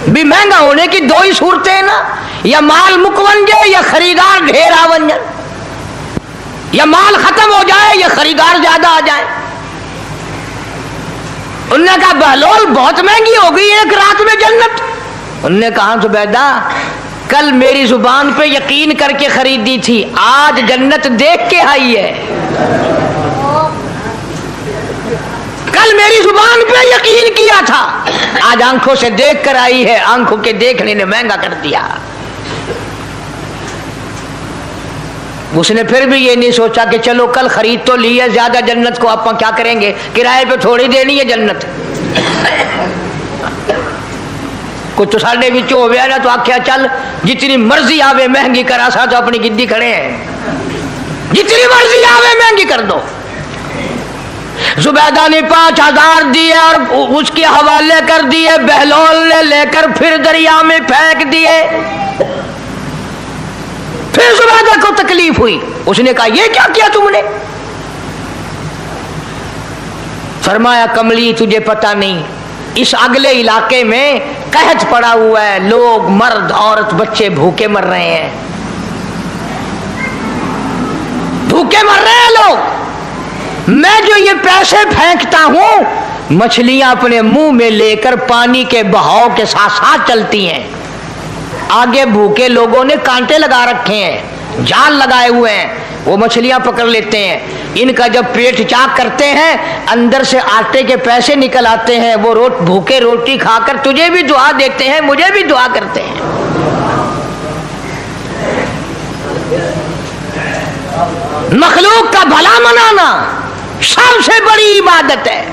بھی مہنگا ہونے کی دو ہی صورتیں ہیں نا، یا مال مکون جائے یا خریدار ڈھیر آون جائے، یا مال ختم ہو جائے یا خریدار زیادہ آ جائے۔ انہوں نے کہا بہلول بہت مہنگی ہو گئی ایک رات میں جنت۔ انہوں نے کہا زبیدہ کل میری زبان پہ یقین کر کے خریدی تھی، آج جنت دیکھ کے آئی ہے۔ کل میری زبان پہ یقین کیا تھا، آج آنکھوں سے دیکھ کر آئی ہے، آنکھوں کے دیکھنے نے مہنگا کر دیا۔ اس نے پھر بھی یہ نہیں سوچا کہ چلو کل خرید تو لی ہے، زیادہ جنت کو آپ کیا کریں گے، کرائے پہ تھوڑی دینی ہے جنت۔ کچھ تو ساڑھے بچ ہو گیا نا، تو آخیا چل جتنی مرضی آوے مہنگی کرا سا، تو اپنی گدی کھڑے ہیں، جتنی مرضی آوے مہنگی کر دو۔ زبیدہ نے 5000 دیے اور اس کے حوالے کر دیے، بہلول نے لے کر پھر دریا میں پھینک دیے۔ پھر زبیدہ کو تکلیف ہوئی، اس نے کہا یہ کیا کیا تم نے؟ فرمایا کملی تجھے پتہ نہیں، اس اگلے علاقے میں قحط پڑا ہوا ہے، لوگ مرد عورت بچے بھوکے مر رہے ہیں، بھوکے مر رہے ہیں لوگ۔ میں جو یہ پیسے پھینکتا ہوں، مچھلیاں اپنے منہ میں لے کر پانی کے بہاؤ کے ساتھ ساتھ چلتی ہیں، آگے بھوکے لوگوں نے کانٹے لگا رکھے ہیں، جال لگائے ہوئے ہیں، وہ مچھلیاں پکڑ لیتے ہیں، ان کا جب پیٹ چاک کرتے ہیں اندر سے آٹے کے پیسے نکل آتے ہیں، وہ بھوکے روٹی کھا کر تجھے بھی دعا دیتے ہیں، مجھے بھی دعا کرتے ہیں۔ مخلوق کا بھلا منانا سب سے بڑی عبادت ہے۔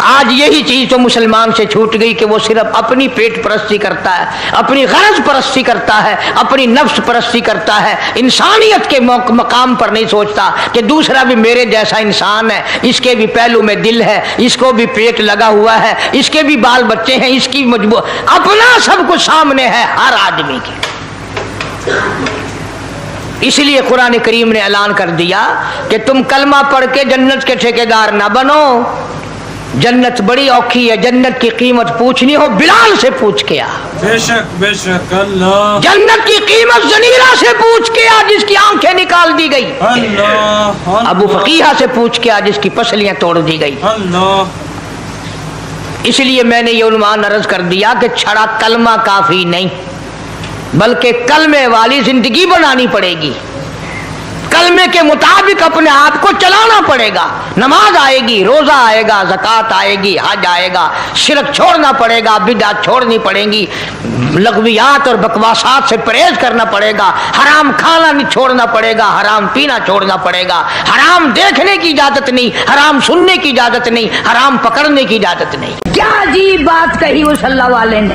آج یہی چیز تو مسلمان سے چھوٹ گئی کہ وہ صرف اپنی پیٹ پرستی کرتا ہے، اپنی غرض پرستی کرتا ہے، اپنی نفس پرستی کرتا ہے، انسانیت کے مقام پر نہیں سوچتا کہ دوسرا بھی میرے جیسا انسان ہے، اس کے بھی پہلو میں دل ہے، اس کو بھی پیٹ لگا ہوا ہے، اس کے بھی بال بچے ہیں، اس کی مجبور اپنا سب کچھ سامنے ہے ہر آدمی کے۔ اس لیے قرآن کریم نے اعلان کر دیا کہ تم کلمہ پڑھ کے جنت کے ٹھیکیدار نہ بنو، جنت بڑی اوکھی ہے، جنت کی قیمت پوچھنی ہو بلال سے پوچھ کے آ، بے شک اللہ، جنت کی قیمت زنیرہ سے پوچھ کے آ جس کی آنکھیں نکال دی گئی، اللہ، ابو فقیہ سے پوچھ کے آ جس کی پسلیاں توڑ دی گئی۔ اللہ، اس لیے میں نے یہ عنوان عرض کر دیا کہ چھڑا کلمہ کافی نہیں، بلکہ کلمے والی زندگی بنانی پڑے گی، کلمے کے مطابق اپنے آپ کو چلانا پڑے گا، نماز آئے گی، روزہ آئے گا، زکوٰۃ آئے گی، حج آئے گا، شرک چھوڑنا پڑے گا، بدعت چھوڑنی پڑیں گی، لغویات اور بکواسات سے پرہیز کرنا پڑے گا، حرام کھانا نہیں چھوڑنا پڑے گا، حرام پینا چھوڑنا پڑے گا، حرام دیکھنے کی اجازت نہیں، حرام سننے کی اجازت نہیں، حرام پکڑنے کی اجازت نہیں۔ کیا عجیب بات کہی اس اللہ والے نے،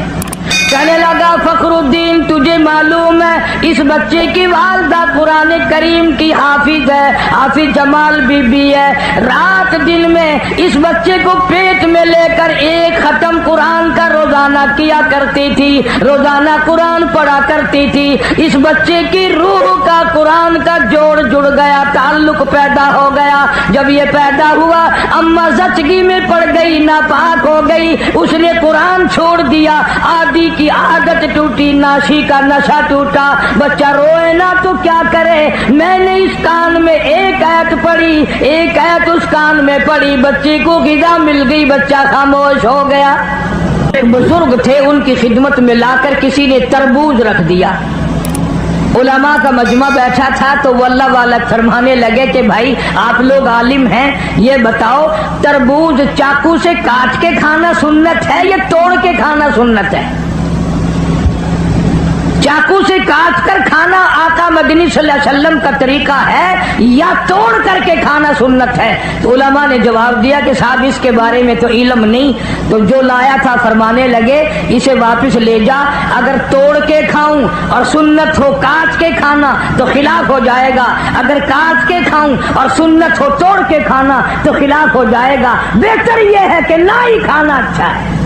کہنے لگا فخر الدین تجھے معلوم ہے اس بچے کی والدہ قرآن کریم کی حافظ ہے، حافظ جمال بی بی ہے، رات دن میں اس بچے کو پیٹ میں لے کر ایک ختم قرآن کا روزانہ کیا کرتی تھی، روزانہ قرآن پڑھا کرتی تھی، اس بچے کی روح کا قرآن کا جوڑ جڑ گیا، تعلق پیدا ہو گیا، جب یہ پیدا ہوا اماں زچگی میں پڑ گئی، ناپاک ہو گئی، اس نے قرآن چھوڑ دیا، آدھی کی عادت ٹوٹی، ناشی کا نشہ ٹوٹا، بچہ روئے نا تو کیا کرے، میں نے اس کان میں ایک آیت پڑھی، ایک آیت اس کان میں پڑھی، بچے کو غذا مل گئی، بچہ خاموش ہو گیا۔ ایک بزرگ تھے، ان کی خدمت میں لا کر کسی نے تربوز رکھ دیا، علماء کا مجمع بیٹھا تھا تو وہ اللہ والا فرمانے لگے کہ بھائی آپ لوگ عالم ہیں، یہ بتاؤ تربوز چاقو سے کاٹ کے کھانا سنت ہے یا توڑ کے کھانا سنت ہے؟ چاقو سے کاٹ کر کھانا آقا مدنی صلی اللہ علیہ وسلم کا طریقہ ہے یا توڑ کر کے کھانا سنت ہے؟ تو علماء نے جواب دیا کہ صاحب اس کے بارے میں تو علم نہیں، تو جو لایا تھا فرمانے لگے اسے واپس لے جا، اگر توڑ کے کھاؤں اور سنت ہو کاٹ کے کھانا تو خلاف ہو جائے گا، اگر کاٹ کے کھاؤں اور سنت ہو توڑ کے کھانا تو خلاف ہو جائے گا، بہتر یہ ہے کہ نہ ہی کھانا اچھا ہے۔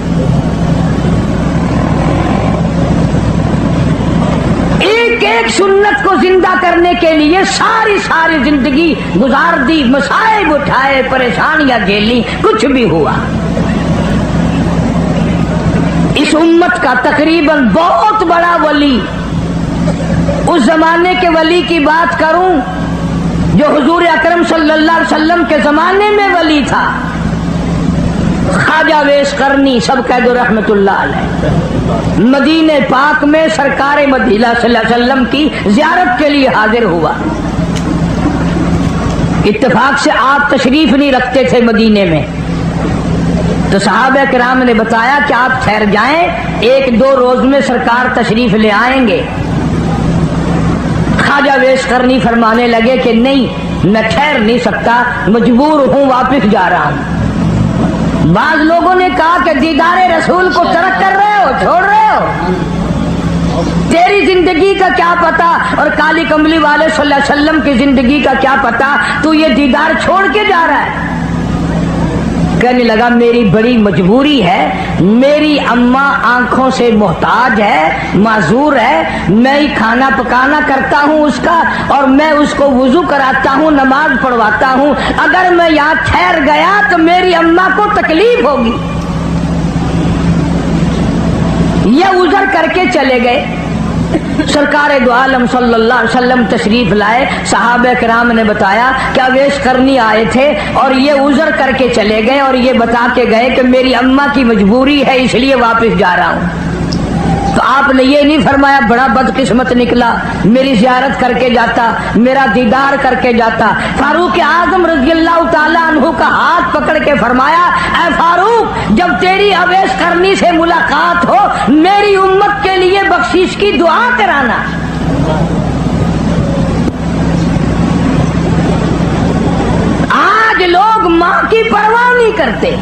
ایک ایک سنت کو زندہ کرنے کے لیے ساری زندگی گزار دی، مصائب اٹھائے، پریشانیاں جھیلی، کچھ بھی ہوا۔ اس امت کا تقریباً بہت بڑا ولی، اس زمانے کے ولی کی بات کروں جو حضور اکرم صلی اللہ علیہ وسلم کے زمانے میں ولی تھا، خواجہ ویس قرنی سب کہہ دو رحمت اللہ علیہ، مدینہ پاک میں سرکار مدینہ صلی اللہ علیہ وسلم کی زیارت کے لیے حاضر ہوا۔ اتفاق سے آپ تشریف نہیں رکھتے تھے مدینے میں، تو صحابہ کرام نے بتایا کہ آپ ٹھہر جائیں، ایک دو روز میں سرکار تشریف لے آئیں گے۔ خواجہ ویس قرنی فرمانے لگے کہ نہیں، میں ٹھہر نہیں سکتا، مجبور ہوں، واپس جا رہا ہوں۔ بعض لوگوں نے کہا کہ دیدار رسول کو ترک کر رہے ہو، چھوڑ رہے ہو؟ तेरी जिंदगी का क्या पता और काली कमली वाले सल्लल्लाहु अलैहि वसल्लम की जिंदगी का क्या पता, तू ये दीदार छोड़ के जा रहा है। कहने लगा मेरी बड़ी मजबूरी है, मेरी अम्मा आंखों से मोहताज है, माजूर है, मैं ही खाना पकाना करता हूँ उसका, और मैं उसको वुजू कराता हूँ, नमाज पढ़वाता हूँ। अगर मैं यहाँ ठहर गया तो मेरी अम्मा को तकलीफ होगी। ये उजर करके चले गए। सरकार दो आलम सल्लल्लाहु अलैहि वसल्लम तशरीफ लाए। सहाबा किराम ने बताया कि अवेश करनी आए थे और ये उजर करके चले गए और ये बता के गए कि मेरी अम्मा की मजबूरी है इसलिए वापस जा रहा हूँ। तो आपने ये नहीं फरमाया बड़ा बदकिस्मत निकला, मेरी जियारत करके जाता, मेरा दीदार करके जाता। फारूक आजम रज़ियल्लाहु ताला अन्हु का हाथ पकड़ के फरमाया, ऐ फारूक, जब तेरी अवेश करनी से मुलाकात हो मेरी उम्मत के लिए बख्शिश की दुआ कराना। आज लोग माँ की परवाह नहीं करते,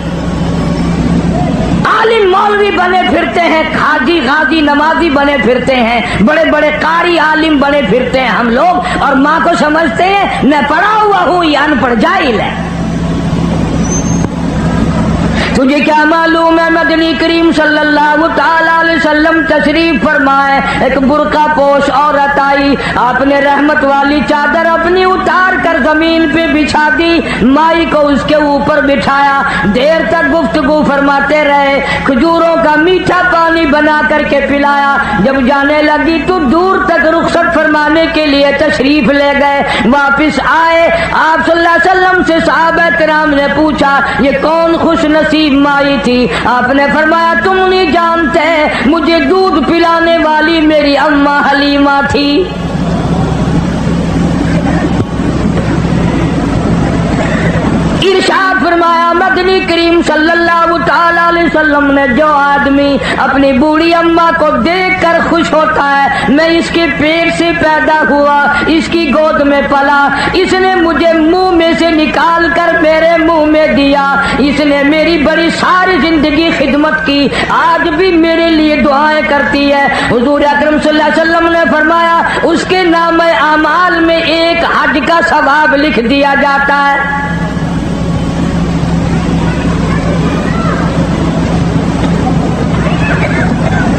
आलिम मौलवी बने फिरते हैं, खाजी गाजी नमाजी बने फिरते हैं, बड़े बड़े कारी आलिम बने फिरते हैं हम लोग, और माँ को समझते हैं मैं पढ़ा हुआ हूँ या अनपढ़ जाहिल है। तुझे क्या मालूम है मदनी करीम सल्लल्लाहु ताला अलैहि वसल्लम तशरीफ फरमाए, एक बुर्का पोश औरत आई, आपने रहमत वाली चादर अपनी उतार कर जमीन पे बिछा दी, माई को उसके ऊपर बिठाया, देर तक गुफ्तगू फरमाते रहे, खजूरों का मीठा पानी बना करके पिलाया। जब जाने लगी तो दूर तक रुखसत फरमाने के लिए तशरीफ ले गए। वापिस आए, आप सल्लल्लाहु अलैहि वसल्लम से सहाबा किराम ने पूछा ये कौन खुश नसीब माई थी? आपने फरमाया तुम नहीं जानते, मुझे दूध पिलाने वाली मेरी अम्मा हलीमा थी। इरशाद फरमाया मदनी करीम सल्लल्लाहु ताला अलैहि वसल्लम ने, जो आदमी अपनी बूढ़ी अम्मा को देखकर खुश होता है, मैं इसके पेट से पैदा हुआ, इसकी गोद में पला, इसने मुझे मुंह में से निकाल कर मेरे मुंह में दिया, इसने मेरी बड़ी सारी जिंदगी खिदमत की, आज भी मेरे लिए दुआएं करती है। हुजूर अकरम सल्लल्लाहु अलैहि वसल्लम ने फरमाया उसके नाम आमाल में एक हज का सवाब लिख दिया जाता है।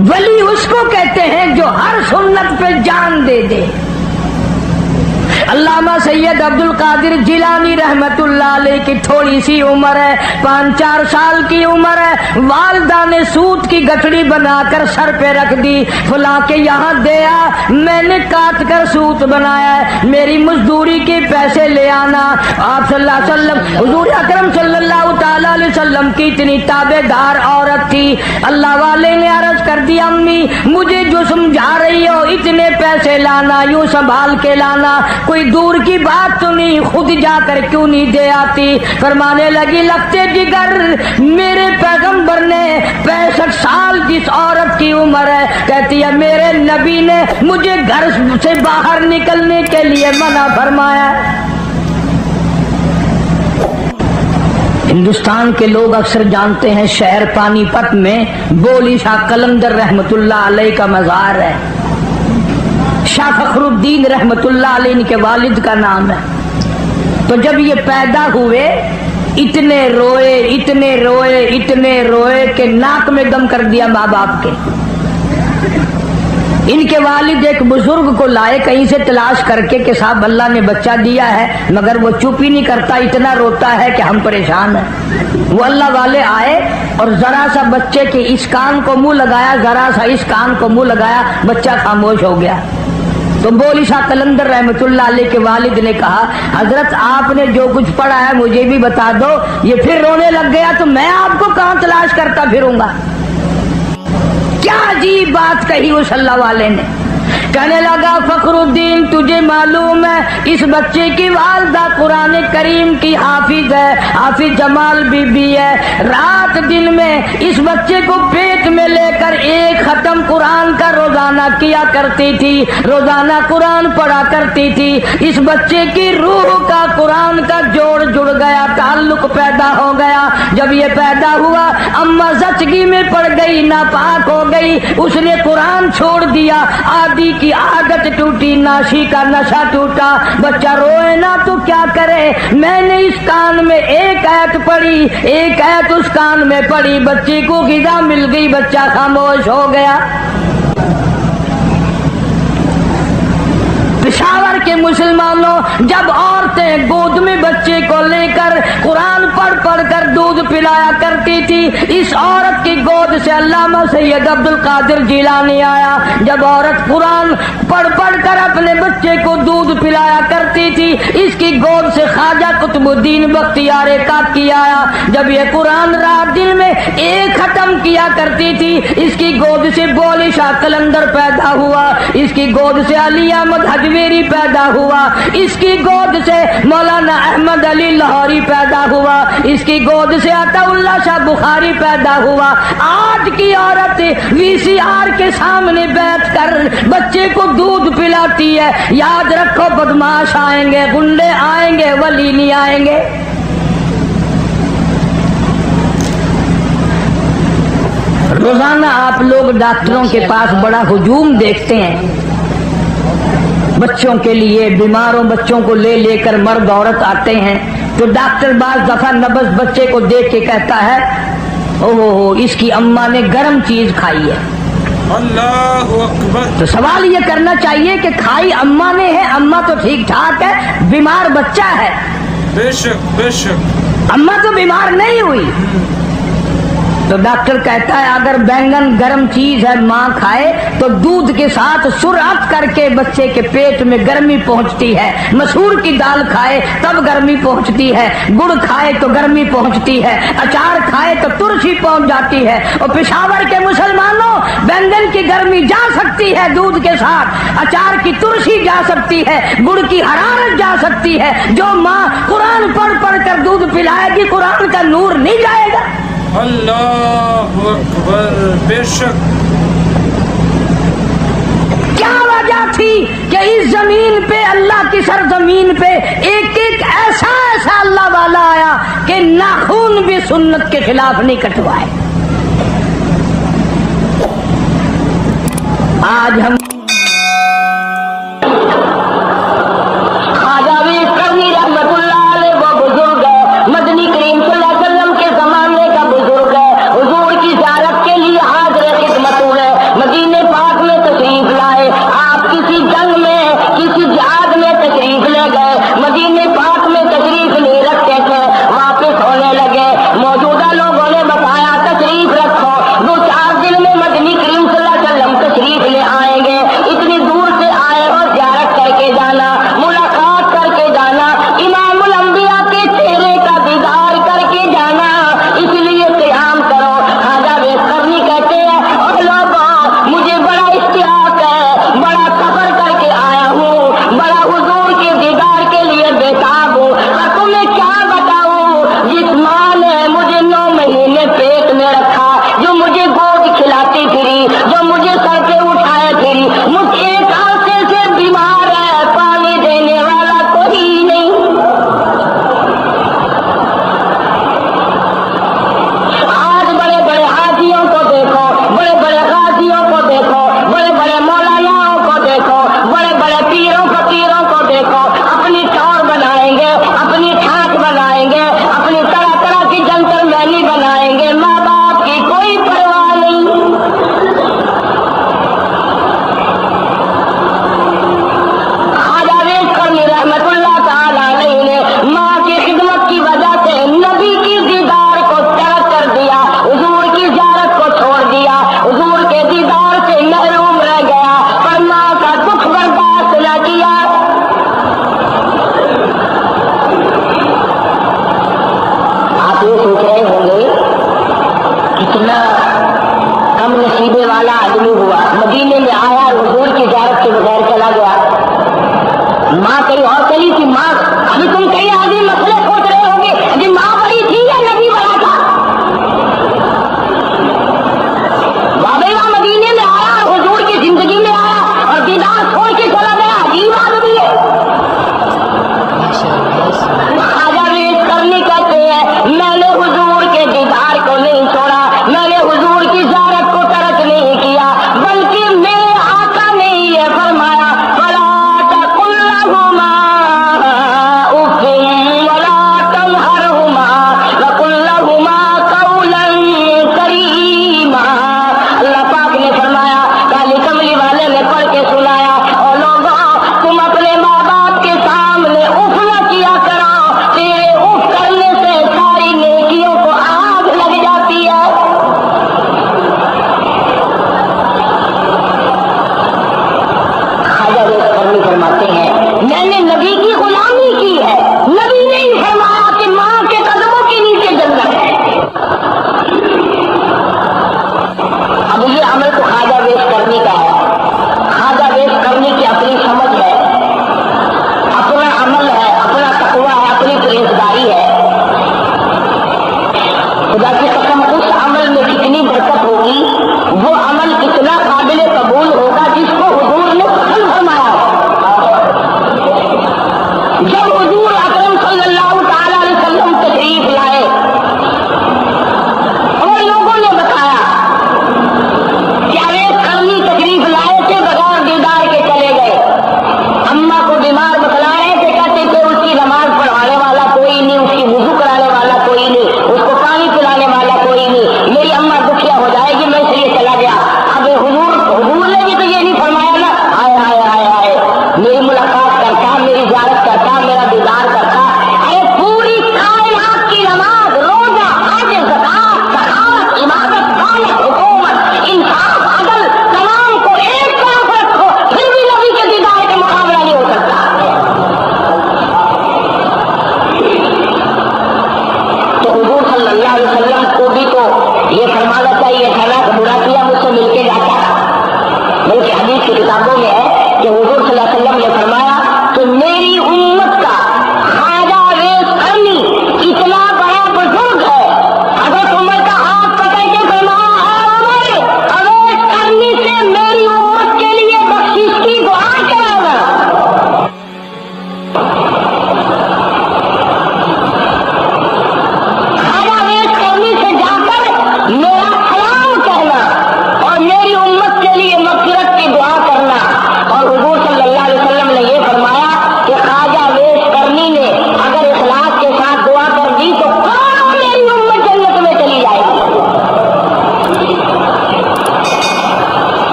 वली उसको कहते हैं जो हर सुन्नत पे जान दे दे। अल्लामा सैयद अब्दुल कादिर जिलानी रहमतुल्लाह अलैह की थोड़ी सी उम्र है, 5-4 साल की उम्र है, वालिदा ने सूत की गठड़ी बनाकर सर पे रख दी, फुला के यहाँ दे आ, मैंने काट कर सूत बनाया है, मेरी मजदूरी के पैसे ले आना। आप सल्लल्लाहु अलैहि वसल्लम हुजूर अकरम सल्लल्लाहु ताला अलैहि वसल्लम की इतनी ताबेदार औरत थी, अल्लाह वाले ने अर्ज कर दी अम्मी मुझे जो समझा रही हो इतने पैसे लाना, यूं संभाल के लाना, कोई दूर की बात तो नहीं, खुद जाकर क्यों नहीं दे आती? फरमाने लगी लगते जिगर मेरे पैगंबर ने 65 साल जिस औरत की उम्र है, कहती है मेरे नबी ने मुझे घर से बाहर निकलने के लिए मना फरमाया। हिंदुस्तान के लोग अक्सर जानते हैं शहर पानीपत में बोली शाह कलंदर रहमतुल्लाह अलैह का मज़ार है, शाह फखरुद्दीन रहमतुल्लाह अलैह इनके वालिद का नाम है। तो जब ये पैदा हुए इतने रोए इतने रोए इतने रोए कि नाक में दम कर दिया माँ बाप के। इनके वालिद एक बुजुर्ग को लाए कहीं से तलाश करके कि साहब अल्लाह ने बच्चा दिया है, मगर वो चुप ही नहीं करता, इतना रोता है कि हम परेशान हैं। वो अल्लाह वाले आए और जरा सा बच्चे के इस कान को मुंह लगाया, जरा सा इस कान को मुंह लगाया, बच्चा खामोश हो गया। तो बोली शाह कलंदर रहमतुल्लाह अलैह के वालिद ने कहा हजरत आपने जो कुछ पढ़ा है मुझे भी बता दो। ये फिर रोने लग गया तो मैं आपको कहाँ तलाश करता फिरूंगा। क्या अजीब बात कही उस अल्लाह वाले ने। कहने लगा फखरुद्दीन तुझे मालूम है इस बच्चे की वालदा कुरान करीम की हाफिज है, हाफिज जमाल बीबी है। रात दिन में इस बच्चे को पेट پیٹ میں لے کر ایک ختم قرآن کا روزانہ کیا کرتی تھی، روزانہ قرآن پڑھا کرتی تھی، اس بچے کی روح کا قرآن کا جوڑ جڑ گیا، تعلق پیدا ہو گیا۔ جب یہ پیدا ہوا اماں زچگی میں پڑ گئی، ناپاک ہو گئی، اس نے قرآن چھوڑ دیا، عادی کی عادت ٹوٹی، ناشی کا نشہ ٹوٹا۔ بچہ روئے نا تو کیا کرے؟ میں نے اس کان میں ایک آیت پڑھی، ایک آیت اس کان میں پڑھی، بچے کو غذا مل گئی، بچہ خاموش ہو گیا۔ پشاور کے مسلمانوں، جب عورتیں گود میں بچے کو لے کر قرآن پڑھ پڑھ کر دودھ پلایا کرتی تھی، اس عورت کی گود سے علامہ سید عبد القادر جیلانی آیا۔ جب عورت قرآن پڑھ پڑھ کر اپنے بچے کو دودھ پلایا کرتی تھی، اس کی گود سے خواجہ قطب الدین بختیار کاکی آیا۔ جب یہ قرآن رات دن میں ایک ختم کیا کرتی تھی، اس کی گود سے بولی شاہ قلندر پیدا ہوا، اس کی گود سے علی احمد حجویری پیدا ہوا، اس کی گود سے مولانا احمد علی لاہوری پیدا ہوا، اس کی گود سے عطا اللہ شاہ بخاری پیدا ہوا۔ آج کی عورت وی سی آر کے سامنے بیٹھ کر بچے کو دودھ پلاتی ہے۔ یاد رکھو بدماش آئیں گے، گنڈے آئیں گے، ولی نہیں آئیں گے۔ روزانہ آپ لوگ ڈاکٹروں کے پاس بڑا ہجوم دیکھتے ہیں، بچوں کے لیے، بیماروں بچوں کو لے لے کر مرد عورت آتے ہیں، تو ڈاکٹر بعض دفعہ نبض بچے کو دیکھ کے کہتا ہے اوہ اس کی اماں نے گرم چیز کھائی ہے۔ اللہ اکبر۔ تو سوال یہ کرنا چاہیے کہ کھائی اماں نے ہے، اماں تو ٹھیک ٹھاک ہے، بیمار بچہ ہے۔ بے شک بے شک، اماں تو بیمار نہیں ہوئی۔ تو ڈاکٹر کہتا ہے اگر بینگن گرم چیز ہے ماں کھائے تو دودھ کے ساتھ سرعت کر کے بچے کے پیٹ میں گرمی پہنچتی ہے، مسور کی دال کھائے تب گرمی پہنچتی ہے، گڑ کھائے تو گرمی پہنچتی ہے، اچار کھائے تو ترشی پہنچ جاتی ہے۔ اور پشاور کے مسلمانوں، بینگن کی گرمی جا سکتی ہے دودھ کے ساتھ، اچار کی ترشی جا سکتی ہے، گڑ کی حرارت جا سکتی ہے۔ جو ماں قرآن پڑھ پڑھ کر دودھ پلائے گی قرآن کا نور نہیں جائے گا۔ اللہ اکبر، بے شک۔ کیا وجہ تھی کہ اس زمین پہ، اللہ کی سرزمین پہ، ایک ایک ایسا ایسا اللہ والا آیا کہ ناخون بھی سنت کے خلاف نہیں کٹوائے۔ آج ہم تشریف لے آئیں گے۔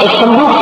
ایک صندوق